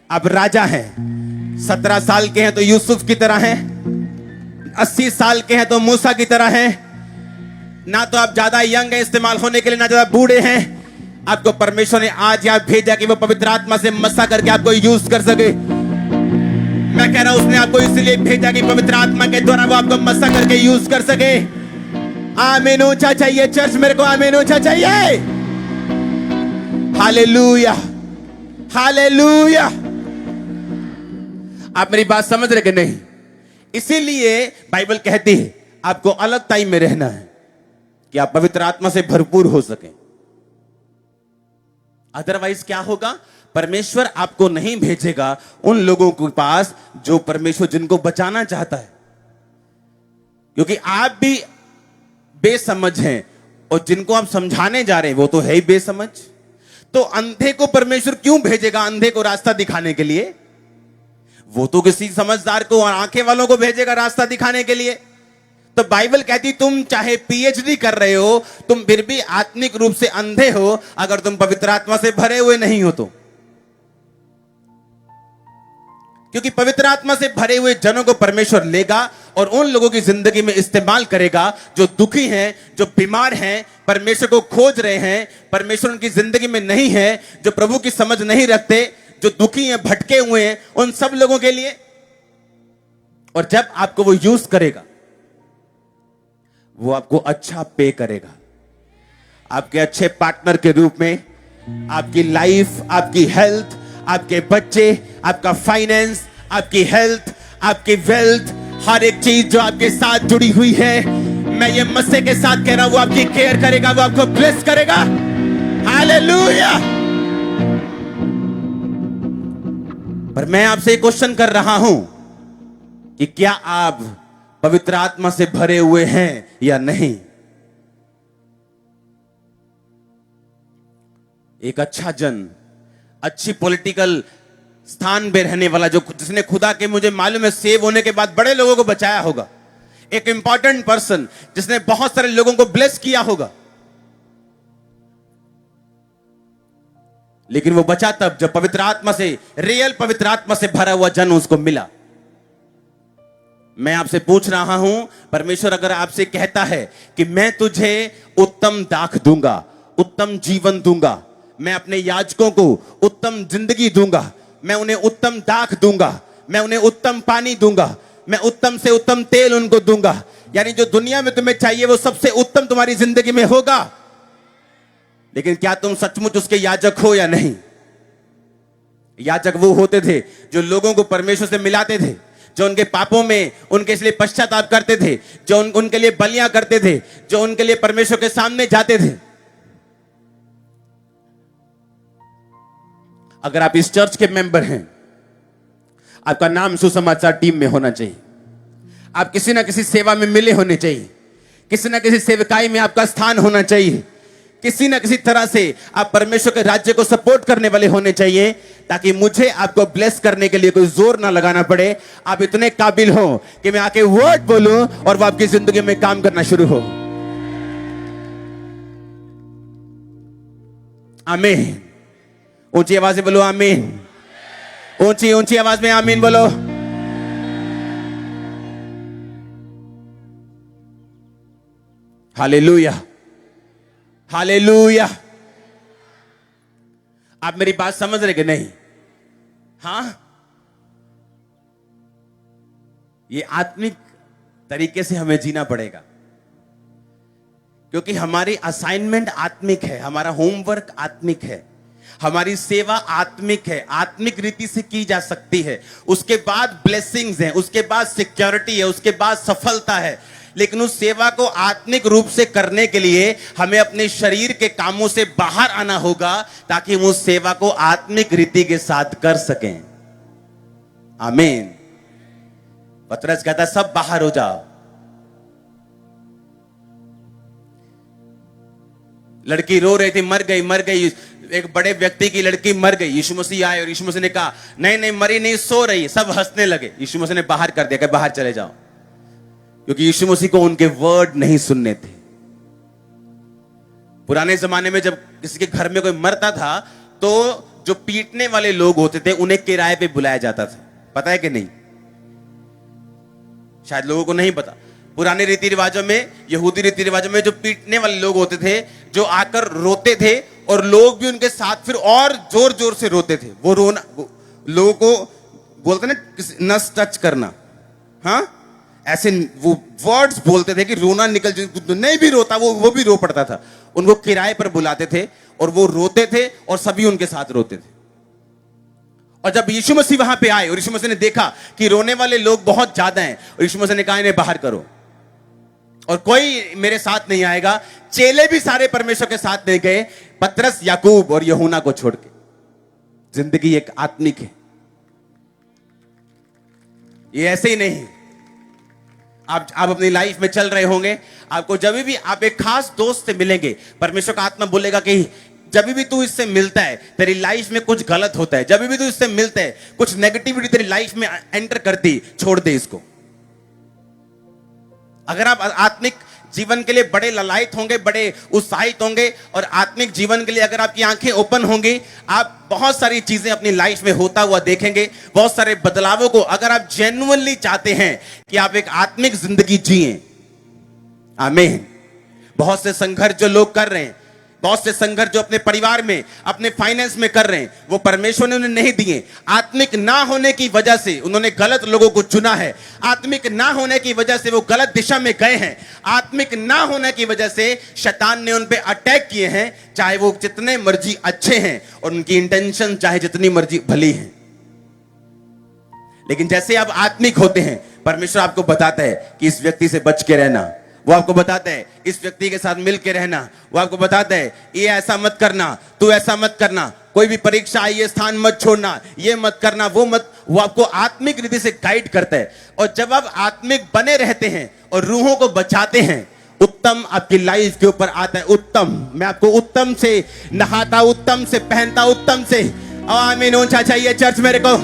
आप राजा हैं। 17 साल के हैं तो यूसुफ की तरह हैं, 80 साल के हैं तो मूसा की तरह हैं। ना तो आप ज्यादा यंग हैं इस्तेमाल होने के लिए, ना ज्यादा बूढ़े हैं। आपको परमेश्वर ने आज यहां भेजा कि वो पवित्र आत्मा से मसा करके आपको यूज कर सके। मैं कह रहा हूं उसने आपको इसलिए भेजा कि पवित्र आत्मा के द्वारा वो आपको मसा करके यूज कर सके। आमीन ऊंचा चाहिए चर्च, मेरे को आमीन ऊंचा चाहिए। Hallelujah, hallelujah. आप मेरी बात समझ रहे कि नहीं? इसीलिए बाइबल कहती है आपको अलग टाइम में रहना है कि आप पवित्र आत्मा से भरपूर हो सकें। अदरवाइज क्या होगा? परमेश्वर आपको नहीं भेजेगा उन लोगों के पास जो परमेश्वर जिनको बचाना चाहता है, क्योंकि आप भी बेसमझ हैं और जिनको आप समझाने जा रहे हैं वो तो है ही बेसमझ। तो अंधे को परमेश्वर क्यों भेजेगा? अंधे को रास्ता दिखाने के लिए। वो तो किसी समझदार को और आंखें वालों को भेजेगा रास्ता दिखाने के लिए। तो बाइबल कहती तुम चाहे पीएचडी कर रहे हो, तुम फिर भी आत्मिक रूप से अंधे हो अगर तुम पवित्र आत्मा से भरे हुए नहीं हो तो। क्योंकि पवित्र आत्मा से भरे हुए जनों को परमेश्वर लेगा और उन लोगों की जिंदगी में इस्तेमाल करेगा जो दुखी हैं, जो बीमार हैं, परमेश्वर को खोज रहे हैं, परमेश्वर उनकी जिंदगी में नहीं है, जो प्रभु की समझ नहीं रखते, जो दुखी हैं, भटके हुए हैं, उन सब लोगों के लिए। और जब आपको वो यूज करेगा वो आपको अच्छा पे करेगा, आपके अच्छे पार्टनर के रूप में। आपकी लाइफ, आपकी हेल्थ, आपके बच्चे, आपका फाइनेंस, आपकी हेल्थ, आपकी वेल्थ, हर एक चीज जो आपके साथ जुड़ी हुई है, मैं ये मसीह के साथ कह रहा हूं, वो आपकी केयर करेगा, वो आपको ब्लेस करेगा। हालेलुया। पर मैं आपसे एक क्वेश्चन कर रहा हूं कि क्या आप पवित्र आत्मा से भरे हुए हैं या नहीं? एक अच्छा जन, अच्छी पॉलिटिकल स्थान पे रहने वाला, जो जिसने खुदा के, मुझे मालूम है, सेव होने के बाद बड़े लोगों को बचाया होगा। एक इंपॉर्टेंट पर्सन जिसने बहुत सारे लोगों को ब्लेस किया होगा, लेकिन वो बचा तब जब पवित्र आत्मा से, रियल पवित्र आत्मा से भरा हुआ जन उसको मिला। मैं आपसे पूछ रहा हूं, परमेश्वर अगर आपसे कहता है कि मैं तुझे उत्तम दाख दूंगा, उत्तम जीवन दूंगा, मैं अपने याजकों को उत्तम जिंदगी दूंगा, मैं उन्हें उत्तम दाख दूंगा, मैं उन्हें उत्तम पानी दूंगा, मैं उत्तम से उत्तम तेल उनको दूंगा, यानी जो दुनिया में तुम्हें चाहिए वो सबसे उत्तम तुम्हारी जिंदगी में होगा। लेकिन क्या तुम सचमुच उसके याजक हो या नहीं? याजक वो होते थे जो लोगों को परमेश्वर से मिलाते थे, जो उनके पापों में उनके इसलिए पश्चाताप करते थे, जो उनके लिए बलियां करते थे, जो उनके लिए परमेश्वर के सामने जाते थे। अगर आप इस चर्च के मेंबर हैं, आपका नाम सुसमाचार टीम में होना चाहिए, आप किसी ना किसी सेवा में मिले होने चाहिए, किसी ना किसी सेवकाई में आपका स्थान होना चाहिए, किसी ना किसी तरह से आप परमेश्वर के राज्य को सपोर्ट करने वाले होने चाहिए, ताकि मुझे आपको ब्लेस करने के लिए कोई जोर ना लगाना पड़े। आप इतने काबिल हो कि मैं आके वर्ड बोलूं और वो आपकी जिंदगी में काम करना शुरू हो। आमीन। ऊंची आवाज से बोलो आमीन। ऊंची ऊंची आवाज में आमीन बोलो। Hallelujah, hallelujah. आप मेरी बात समझ रहे कि नहीं? हां, ये आत्मिक तरीके से हमें जीना पड़ेगा, क्योंकि हमारी असाइनमेंट आत्मिक है, हमारा होमवर्क आत्मिक है, हमारी सेवा आत्मिक है, आत्मिक रीति से की जा सकती है। उसके बाद ब्लेसिंग्स हैं, उसके बाद सिक्योरिटी है, उसके बाद सफलता है। लेकिन उस सेवा को आत्मिक रूप से करने के लिए हमें अपने शरीर के कामों से बाहर आना होगा, ताकि हम उस सेवा को आत्मिक रीति के साथ कर सकें। आमीन। पतरस कहता सब बाहर हो जाओ। लड़की रो रही थी, मर गई, मर गई। एक बड़े व्यक्ति की लड़की मर गई। यीशु मसीह आए और यीशु मसीह ने कहा नहीं नहीं, मरी नहीं, सो रही। सब हंसने लगे। यीशु मसीह ने बाहर कर दिया कि बाहर चले जाओ, क्योंकि यीशु मसीह को उनके वर्ड नहीं सुनने थे। पुराने जमाने में जब किसी के घर में कोई मरता था, तो जो पीटने वाले लोग होते थे उन्हें किराए पे बुलाया जाता था। पता है कि नहीं? शायद लोगों को नहीं पता। पुराने रीति रिवाजों में, यहूदी रीति रिवाजों में, जो पीटने वाले लोग होते थे, जो आकर रोते थे और लोग भी उनके साथ फिर और जोर जोर से रोते थे। वो रोना, लोगों को बोलते ना नस टच करना, हाँ, ऐसे वो वर्ड्स बोलते थे कि रोना निकल जाए। नहीं भी रोता, वो भी रो पड़ता था। उनको किराए पर बुलाते थे और वो रोते थे और सभी उनके साथ रोते थे। और जब यीशु मसीह वहां पे आए और यीशु मसीह ने देखा कि रोने वाले लोग बहुत ज्यादा हैं, और यीशु मसीह ने कहा इन्हें बाहर करो, और कोई मेरे साथ नहीं आएगा। चेले भी सारे परमेश्वर के साथ नहीं गए, पतरस, याकूब और यूहन्ना को छोड़ के। जिंदगी एक आत्मिक है, ये ऐसे ही नहीं। आप अपनी लाइफ में चल रहे होंगे, आपको जब भी आप एक खास दोस्त से मिलेंगे, परमेश्वर का आत्मा बोलेगा कि जब भी तू इससे मिलता है तेरी लाइफ में कुछ गलत होता है, जब भी तू इससे मिलता है कुछ नेगेटिविटी तेरी लाइफ में एंटर करती, छोड़ दे इसको। अगर आप आत्मिक जीवन के लिए बड़े ललायत होंगे, बड़े उत्साहित होंगे, और आत्मिक जीवन के लिए अगर आपकी आंखें ओपन होंगी, आप बहुत सारी चीजें अपनी लाइफ में होता हुआ देखेंगे, बहुत सारे बदलावों को। अगर आप जेन्युइनली चाहते हैं कि आप एक आत्मिक जिंदगी जिए, आमीन। बहुत से संघर्ष जो लोग कर रहे हैं, बहुत से संघर्ष जो अपने परिवार में, अपने फाइनेंस में कर रहे हैं, वो परमेश्वर ने उन्हें नहीं दिए। आत्मिक ना होने की वजह से उन्होंने गलत लोगों को चुना है। आत्मिक ना होने की वजह से वो गलत दिशा में गए हैं। आत्मिक ना होने की वजह से शैतान ने उन पे अटैक किए हैं, चाहे वो जितने मर्जी अच्छे हैं और उनकी इंटेंशन चाहे जितनी मर्जी भली है। लेकिन जैसे आप आत्मिक होते हैं, परमेश्वर आपको बताता है कि इस व्यक्ति से बच के रहना, वो आपको बताता है इस व्यक्ति के साथ मिल के रहना, वो आपको बताता है ये ऐसा मत करना, तू ऐसा मत करना, कोई भी परीक्षा आई ये स्थान मत छोड़ना, ये मत करना, वो मत। वो आपको आत्मिक रीति से गाइड करता है। और जब आप आत्मिक बने रहते हैं और रूहों को बचाते हैं, उत्तम आपकी लाइफ के ऊपर आता है। उत्तम, मैं आपको उत्तम से नहाता, उत्तम से पहनता, उत्तम से। आमीन। ऊंचा चाहिए चर्च मेरे को।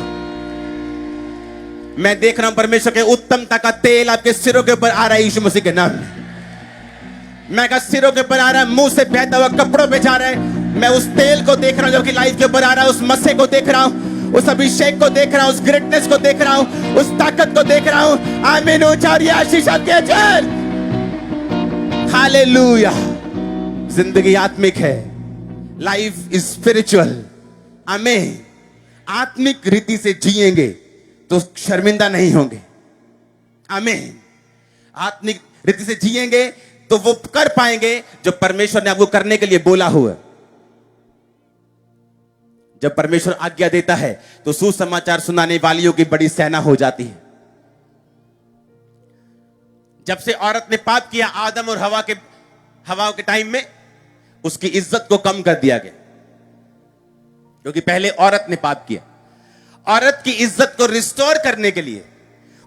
मैं देख रहा हूं परमेश्वर के उत्तमता का तेल आपके सिरों के ऊपर आ रहा है यीशु मसीह के नाम में। मैं कहा सिरों के ऊपर आ रहा है, मुंह से बहता हुआ कपड़ों पे जा रहा है। मैं उस तेल को देख रहा हूं जो कि लाइफ के ऊपर आ रहा है, उस मस्से को देख रहा हूं, उस अभिषेक को देख रहा हूं, उस ग्रेटनेस को देख रहा हूं, उस ताकत को देख रहा हूं। आमीन। उचारिए आशीष के चल। हालेलुया। जिंदगी आत्मिक है, लाइफ इज स्पिरिचुअल। आमीन। आत्मिक रीति से जिएंगे तो शर्मिंदा नहीं होंगे। आमीन। आत्मिक रीति से जिएंगे तो वो कर पाएंगे जो परमेश्वर ने आपको करने के लिए बोला हुआ। जब परमेश्वर आज्ञा देता है तो सुसमाचार सुनाने वालियों की बड़ी सेना हो जाती है। जब से औरत ने पाप किया आदम और हवा के टाइम में, उसकी इज्जत को कम कर दिया गया, क्योंकि पहले औरत ने पाप किया। औरत की इज्जत को रिस्टोर करने के लिए,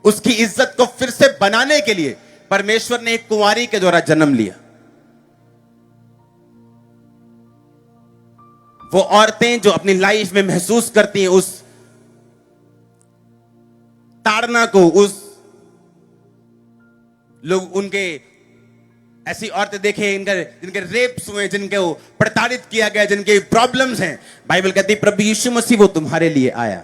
उसकी इज्जत को फिर से बनाने के लिए परमेश्वर ने एक कुंवारी के द्वारा जन्म लिया। वो औरतें जो अपनी लाइफ में महसूस करती हैं उस ताड़ना को, उस लोग उनके ऐसी औरतें देखे जिनके रेप्स हुए, जिनके वो प्रताड़ित किया गया, जिनके प्रॉब्लम्स हैं, बाइबल कहती है प्रभु यीशु मसीह वो तुम्हारे लिए आया।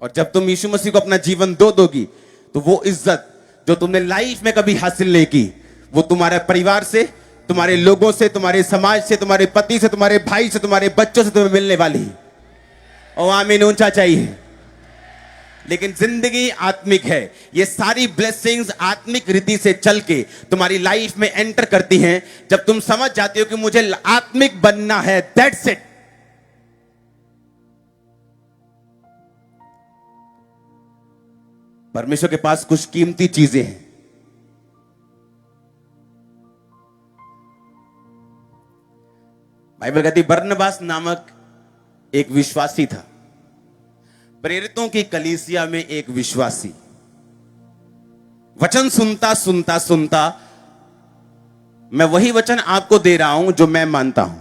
और जब तुम यीशु मसीह को अपना जीवन दोगी तो वो इज्जत जो तुमने लाइफ में कभी हासिल नहीं की, वो तुम्हारे परिवार से, तुम्हारे लोगों से, तुम्हारे समाज से, तुम्हारे पति से, तुम्हारे भाई से, तुम्हारे बच्चों से तुम्हें मिलने वाली है। और आमीन ऊंचा चाहिए। लेकिन जिंदगी आत्मिक है। ये सारी ब्लेसिंग्स आत्मिक रीति से चल के तुम्हारी लाइफ में एंटर करती हैं जब तुम समझ जाते हो कि मुझे आत्मिक बनना है। That's it. परमेश्वर के पास कुछ कीमती चीजें हैं। बाइबल कहती बरनबास नामक एक विश्वासी था, प्रेरितों की कलीसिया में एक विश्वासी। वचन सुनता सुनता सुनता मैं वही वचन आपको दे रहा हूं जो मैं मानता हूं।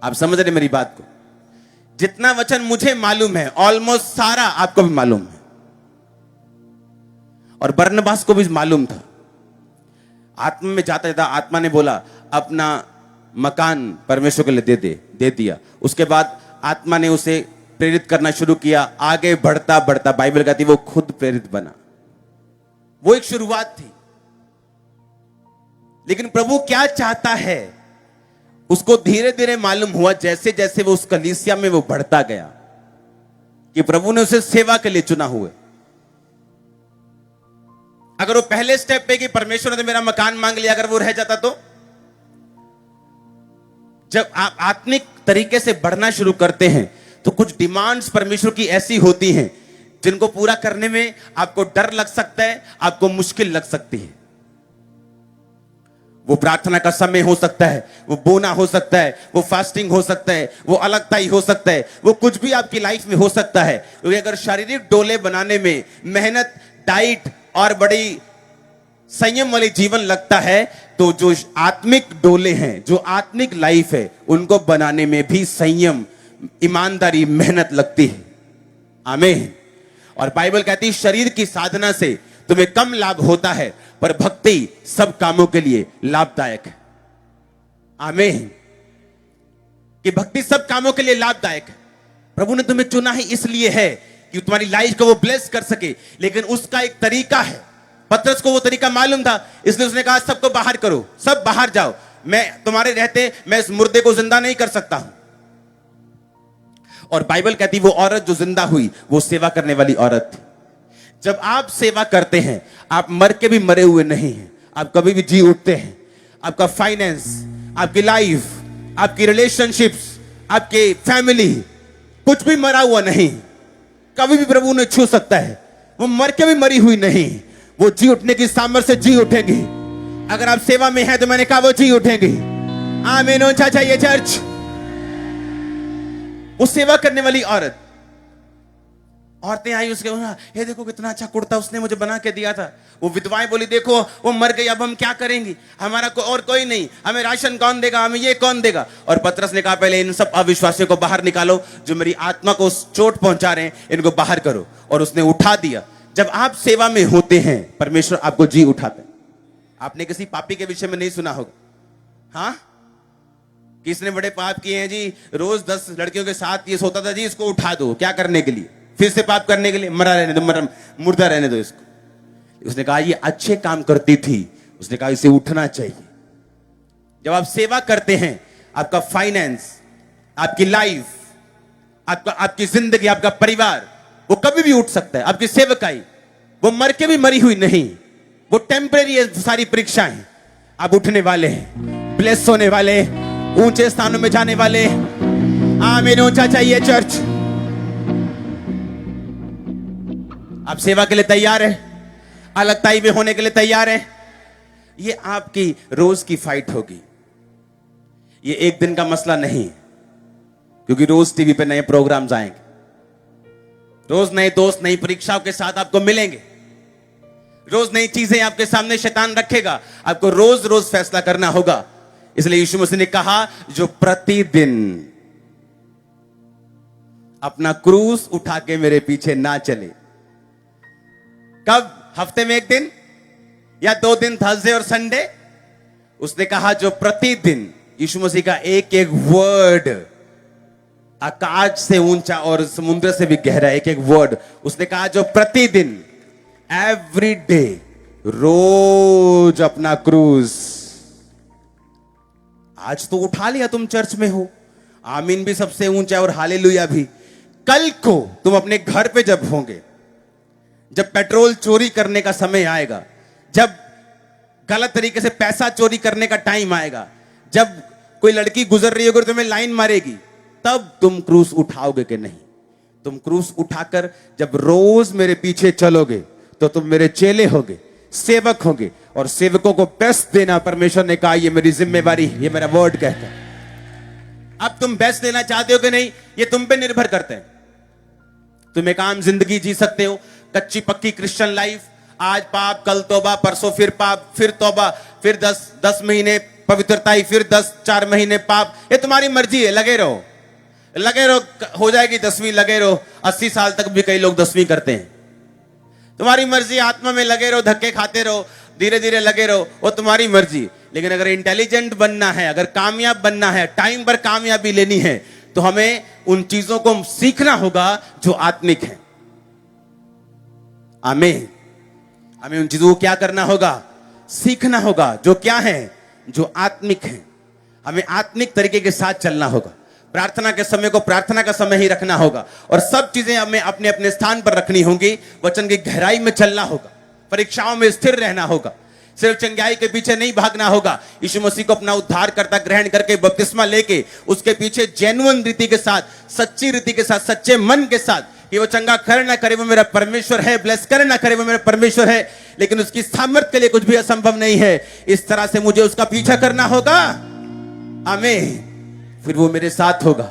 आप समझ रहे मेरी बात को? जितना वचन मुझे मालूम है ऑलमोस्ट सारा आपको भी मालूम है, और बरनबास को भी मालूम था। आत्मा में जाता जाता आत्मा ने बोला अपना मकान परमेश्वर के लिए दे दिया। उसके बाद आत्मा ने उसे प्रेरित करना शुरू किया। आगे बढ़ता बढ़ता बाइबल कहती वो खुद प्रेरित बना। वो एक शुरुआत थी, लेकिन प्रभु क्या चाहता है उसको धीरे धीरे मालूम हुआ। जैसे जैसे वो उस कलीसिया में वो बढ़ता गया कि प्रभु ने उसे सेवा के लिए चुना हुआ। अगर वो पहले स्टेप पे कि परमेश्वर ने मेरा मकान मांग लिया, अगर वो रह जाता तो जब आप आत्मिक तरीके से बढ़ना शुरू करते हैं तो कुछ डिमांड्स परमेश्वर की ऐसी होती हैं जिनको पूरा करने में आपको डर लग सकता है, आपको मुश्किल लग सकती है। वो प्रार्थना का समय हो सकता है, वो बोना हो सकता है, वो फास्टिंग हो सकता है, वो अलगताई हो सकता है, वो कुछ भी आपकी लाइफ में हो सकता है। क्योंकि अगर शारीरिक डोले बनाने में मेहनत, डाइट और बड़ी संयम वाली जीवन लगता है, तो जो आत्मिक डोले हैं, जो आत्मिक लाइफ है, उनको बनाने में भी संयम, ईमानदारी, मेहनत लगती है। आमीन। और बाइबल कहती है शरीर की साधना से तुम्हें कम लाभ होता है, पर भक्ति सब कामों के लिए लाभदायक है। आमीन। कि भक्ति सब कामों के लिए लाभदायक है। प्रभु ने तुम्हें चुना ही इसलिए है कि तुम्हारी लाइफ को वो ब्लेस कर सके, लेकिन उसका एक तरीका है। पतरस को वो तरीका मालूम था, इसलिए उसने कहा सबको बाहर करो, सब बाहर जाओ, मैं तुम्हारे रहते मैं इस मुर्दे को जिंदा नहीं कर सकता हूं। और बाइबल कहती वो औरत जो जिंदा हुई वो सेवा करने वाली औरत थी। जब आप सेवा करते हैं आप मर के भी मरे हुए नहीं हैं, आप कभी भी जी उठते हैं। आपका फाइनेंस, आपकी लाइफ, आपकी रिलेशनशिप्स, आपके फैमिली, कुछ भी मरा हुआ नहीं, कभी भी प्रभु ने छू सकता है। वो मर के भी मरी हुई नहीं, वो जी उठने की सामर्थ्य से जी उठेंगी। अगर आप सेवा में हैं तो मैंने कहा वो जी उठेंगी। आमीन ऊंचा चाहिए चर्च। वो सेवा करने वाली औरतें आई उसके, ये देखो कितना अच्छा कुर्ता उसने मुझे बना के दिया था। वो विधवाएं बोली देखो वो मर गई, अब हम क्या करेंगे, हमारा और कोई नहीं, हमें राशन कौन देगा, हमें ये कौन देगा। और पतरस ने कहा पहले इन सब अविश्वासियों को बाहर निकालो, जो मेरी आत्मा को चोट पहुंचा रहे हैं, इनको बाहर करो। और उसने उठा दिया। जब आप सेवा में होते हैं परमेश्वर आपको जी उठाते हैं। आपने किसी पापी के विषय में नहीं सुना होगा, हाँ, किसने बड़े पाप किए हैं जी, रोज 10 लड़कियों के साथ ये सोता था जी, इसको उठा दो, क्या करने के लिए, फिर से पाप करने के लिए, मरा रहने दो, मुर्दा रहने दो इसको। उसने कहा ये अच्छे काम करती थी, उसने कहा इसे उठना चाहिए। जब आप सेवा करते हैं आपका फाइनेंस, आपकी लाइफ, आपकी जिंदगी, आपका परिवार वो कभी भी उठ सकता है। आपकी सेवकाई वो मर के भी मरी हुई नहीं, वो टेम्परेरी है। सारी परीक्षाएं, आप उठने वाले हैं, ब्लेस होने वाले, ऊंचे स्थानों में जाने वाले। आमीन ऊंचा चाहिए चर्च। आप सेवा के लिए तैयार है, अलगताई में होने के लिए तैयार है। ये आपकी रोज की फाइट होगी, ये एक दिन का मसला नहीं, क्योंकि रोज टीवी पे नए प्रोग्राम्स आएंगे, रोज नए दोस्त नई परीक्षाओं के साथ आपको मिलेंगे, रोज नई चीजें आपके सामने शैतान रखेगा, आपको रोज रोज फैसला करना होगा। इसलिए यीशु मसीह ने कहा जो प्रतिदिन अपना क्रूस उठा के मेरे पीछे ना चले। कब? हफ्ते में 1 दिन या 2 दिन, थर्सडे और संडे। उसने कहा जो प्रतिदिन यीशु मसीह का एक एक वर्ड, आकाश से ऊंचा और समुद्र से भी गहरा एक एक वर्ड, उसने कहा जो प्रतिदिन, एवरी डे, रोज अपना क्रूज। आज तो उठा लिया, तुम चर्च में हो, आमीन भी सबसे ऊंचा और हालेलुया भी। कल को तुम अपने घर पे जब होंगे, जब पेट्रोल चोरी करने का समय आएगा, जब गलत तरीके से पैसा चोरी करने का टाइम आएगा, जब कोई लड़की गुजर रही होगी और तुम्हें लाइन मारेगी, तब तुम क्रूस उठाओगे कि नहीं? तुम क्रूस उठाकर जब रोज मेरे पीछे चलोगे तो तुम मेरे चेले होगे, सेवक होगे, और सेवकों को बेस्ट देना परमेश्वर ने कहा, ये मेरी जिम्मेवारी, ये मेरा वर्ड कहता है। अब तुम बेस्ट देना चाहते हो कि नहीं, ये तुम पे निर्भर करते हैं। तुम एक आम जिंदगी जी सकते हो, कच्ची पक्की क्रिश्चियन लाइफ, आज पाप, कल तौबा, परसों फिर पाप, फिर तौबा, फिर 10 महीने पवित्रता, फिर 4 महीने पाप। ये तुम्हारी मर्जी है, लगे रहो, लगे रहो, हो जाएगी 10वीं, लगे रहो। 80 साल तक भी कई लोग 10वीं करते हैं। तुम्हारी मर्जी, आत्मा में लगे रहो, धक्के खाते रहो, धीरे धीरे लगे रहो, वो तुम्हारी मर्जी। लेकिन अगर इंटेलिजेंट बनना है, अगर कामयाब बनना है, टाइम पर कामयाबी लेनी है, तो हमें उन चीजों को सीखना होगा जो आत्मिक है। आमीन। हमें उन चीजों को क्या करना होगा? सीखना होगा, जो क्या है, जो आत्मिक है। हमें आत्मिक तरीके के साथ चलना होगा। प्रार्थना के समय को प्रार्थना का समय ही रखना होगा, और सब चीजें हमें अपने अपने स्थान पर रखनी होंगी। वचन की गहराई में चलना होगा, परीक्षाओं में स्थिर रहना होगा, सिर्फ चंगाई के पीछे नहीं भागना होगा। यीशु मसीह को अपना उद्धारकर्ता ग्रहण करके बपतिस्मा लेके उसके पीछे जेन्युइन रीति के साथ, सच्ची रीति के साथ, सच्चे मन के साथ, कि वो चंगा करे ना करे वो मेरा परमेश्वर है, ब्लेस करे ना करे वो मेरा परमेश्वर है, लेकिन उसकी सामर्थ के लिए कुछ भी असंभव नहीं है। इस तरह से मुझे उसका पीछा करना होगा। आमीन। फिर वो मेरे साथ होगा।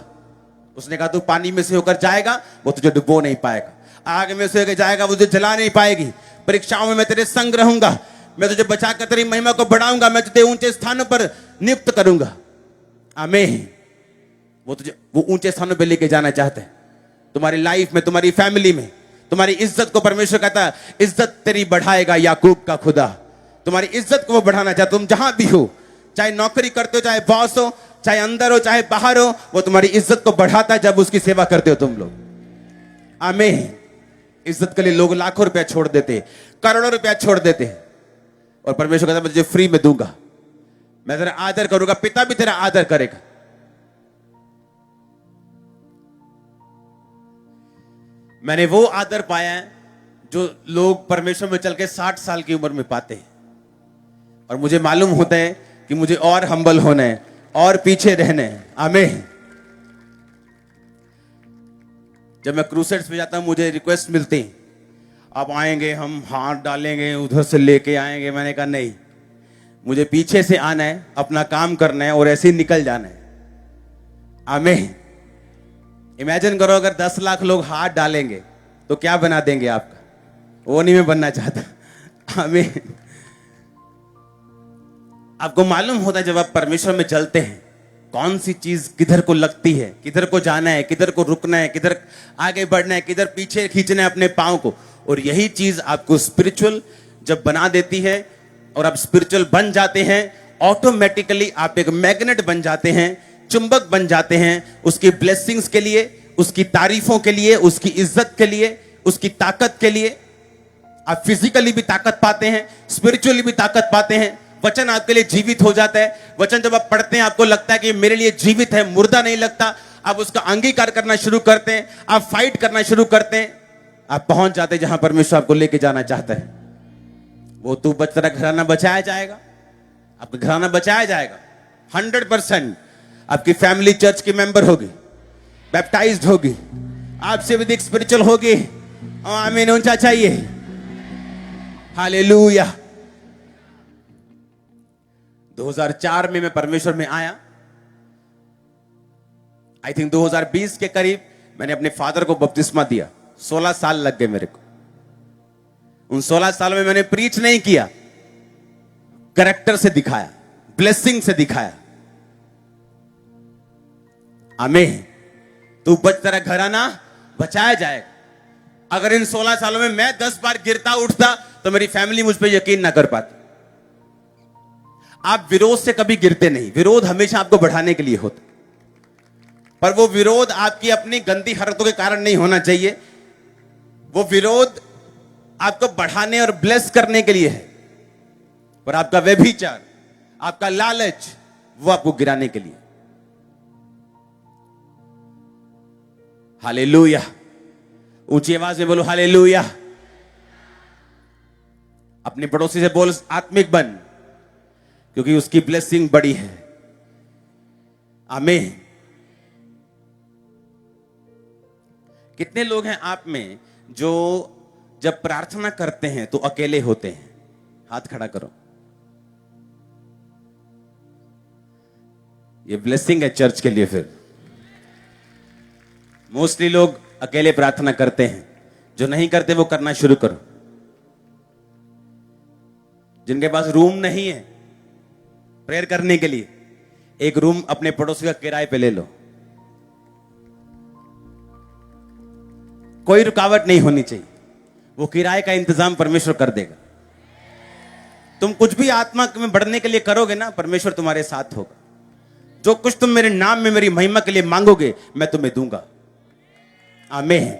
उसने कहा तू पानी में से होकर जाएगा, वो तुझे डुबो नहीं पाएगा। आग में से होकर जाएगा, वो तुझे जला नहीं पाएगी। परीक्षाओं में मैं तेरे संग रहूंगा, मैं तुझे बचाकर तेरी महिमा को बढ़ाऊंगा, मैं तुझे ऊंचे स्थानों पर नियुक्त करूंगा। आमीन। वो ऊंचे स्थानों पर लेके जाना चाहते हैं। तुम्हारी लाइफ में, तुम्हारी फैमिली में, तुम्हारी इज्जत को परमेश्वर कहता है, इज्जत तेरी बढ़ाएगा याकूब का खुदा। तुम्हारी इज्जत को वो बढ़ाना चाहता है। तुम जहां भी हो, चाहे नौकरी करते हो, चाहे बॉस हो, चाहे अंदर हो, चाहे बाहर हो, वो तुम्हारी इज्जत को बढ़ाता है जब उसकी सेवा करते हो तुम लोग। आमीन। इज्जत के लिए लोग लाखों रुपया छोड़ देते हैं, करोड़ों रुपया छोड़ देते हैं, और परमेश्वर कहता है मैं तुझे फ्री में दूंगा, मैं तेरा आदर करूंगा, पिता भी तेरा आदर करेगा। मैंने वो आदर पाया है जो लोग परमेश्वर में चल के 60 साल की उम्र में पाते हैं, और मुझे मालूम होता है कि मुझे और हम्बल होना है और पीछे रहना है। आमीन। जब मैं क्रूसेड्स पे जाता हूं, मुझे रिक्वेस्ट मिलती है, आप आएंगे, हम हाथ डालेंगे, उधर से लेके आएंगे। मैंने कहा नहीं, मुझे पीछे से आना है, अपना काम करना है और ऐसे ही निकल जाना है। आमीन। इमेजिन करो अगर 10 लाख लोग हाथ डालेंगे तो क्या बना देंगे आपका? वो नहीं मैं बनना चाहता। आमीन। आपको मालूम होता है जब आप परमेश्वर में चलते हैं, कौन सी चीज किधर को लगती है, किधर को जाना है, किधर को रुकना है, किधर आगे बढ़ना है, किधर पीछे खींचना है अपने पांव को। और यही चीज आपको स्पिरिचुअल जब बना देती है और आप स्पिरिचुअल बन जाते हैं, ऑटोमेटिकली आप एक मैग्नेट बन जाते हैं, चुंबक बन जाते हैं उसकी ब्लेसिंग्स के लिए, उसकी तारीफों के लिए, उसकी इज्जत के लिए, उसकी ताकत के लिए। आप फिजिकली भी ताकत पाते हैं, स्पिरिचुअली भी ताकत पाते हैं। वचन आपके लिए जीवित हो जाता है। वचन जब आप पढ़ते हैं आपको लगता है कि मेरे लिए जीवित है, मुर्दा नहीं लगता। आप उसका अंगीकार करना शुरू करते हैं, आप फाइट करना शुरू करते हैं, आप पहुंच जाते हैं जहां परमेश्वर आपको लेके जाना चाहता है। वो तू बच, तेरा घराना बचाया जाएगा, आपका घराना बचाया जाएगा 100%। आपकी फैमिली चर्च की मेंबर होगी, बैप्टाइज्ड होगी, आपसे भी अधिक स्पिरिचुअल होगी। आमीन। ऊंचा चाहिए। हालेलुया। 2004 में मैं परमेश्वर में आया। आई थिंक 2020 के करीब मैंने अपने फादर को बपतिस्मा दिया। 16 साल लग गए मेरे को। उन 16 सालों में मैंने प्रीच नहीं किया, कैरेक्टर से दिखाया, ब्लेसिंग से दिखाया। आमीन। तू बच, तेरा घराना बचाया जाएगा। अगर इन 16 सालों में मैं 10 बार गिरता उठता तो मेरी फैमिली मुझ पर यकीन ना कर पाती। आप विरोध से कभी गिरते नहीं, विरोध हमेशा आपको बढ़ाने के लिए होता, पर वो विरोध आपकी अपनी गंदी हरकतों के कारण नहीं होना चाहिए। वो विरोध आपको बढ़ाने और ब्लेस करने के लिए है, पर आपका व्यभिचार, आपका लालच, वो आपको गिराने के लिए। हालेलुया, ऊंची आवाज में बोलो हालेलुया। अपने पड़ोसी से बोल आत्मिक बन, क्योंकि उसकी ब्लेसिंग बड़ी है। आमीन। कितने लोग हैं आप में जो जब प्रार्थना करते हैं तो अकेले होते हैं? हाथ खड़ा करो। ये ब्लेसिंग है चर्च के लिए। फिर मोस्टली लोग अकेले प्रार्थना करते हैं, जो नहीं करते वो करना शुरू करो। जिनके पास रूम नहीं है प्रेयर करने के लिए, एक रूम अपने पड़ोसी का किराए पे ले लो। कोई रुकावट नहीं होनी चाहिए, वो किराए का इंतजाम परमेश्वर कर देगा। तुम कुछ भी आत्मा में बढ़ने के लिए करोगे ना, परमेश्वर तुम्हारे साथ होगा। जो कुछ तुम मेरे नाम में मेरी महिमा के लिए मांगोगे, मैं तुम्हें दूंगा। आमीन।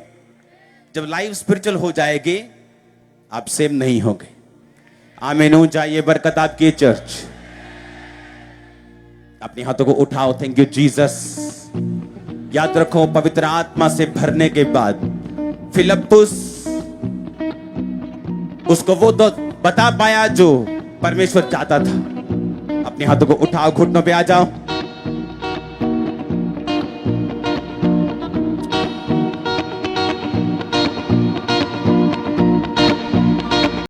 जब लाइफ स्पिरिचुअल हो जाएगी, आप सेम नहीं होगे। आमीन हो जाइए। बरकत आपकी चर्च। अपने हाथों को उठाओ। Thank you Jesus. याद रखो, पवित्र आत्मा से भरने के बाद फिलिप्पुस उसको वो तो बता पाया जो परमेश्वर चाहता था। अपने हाथों को उठाओ, घुटनों पे आ जाओ।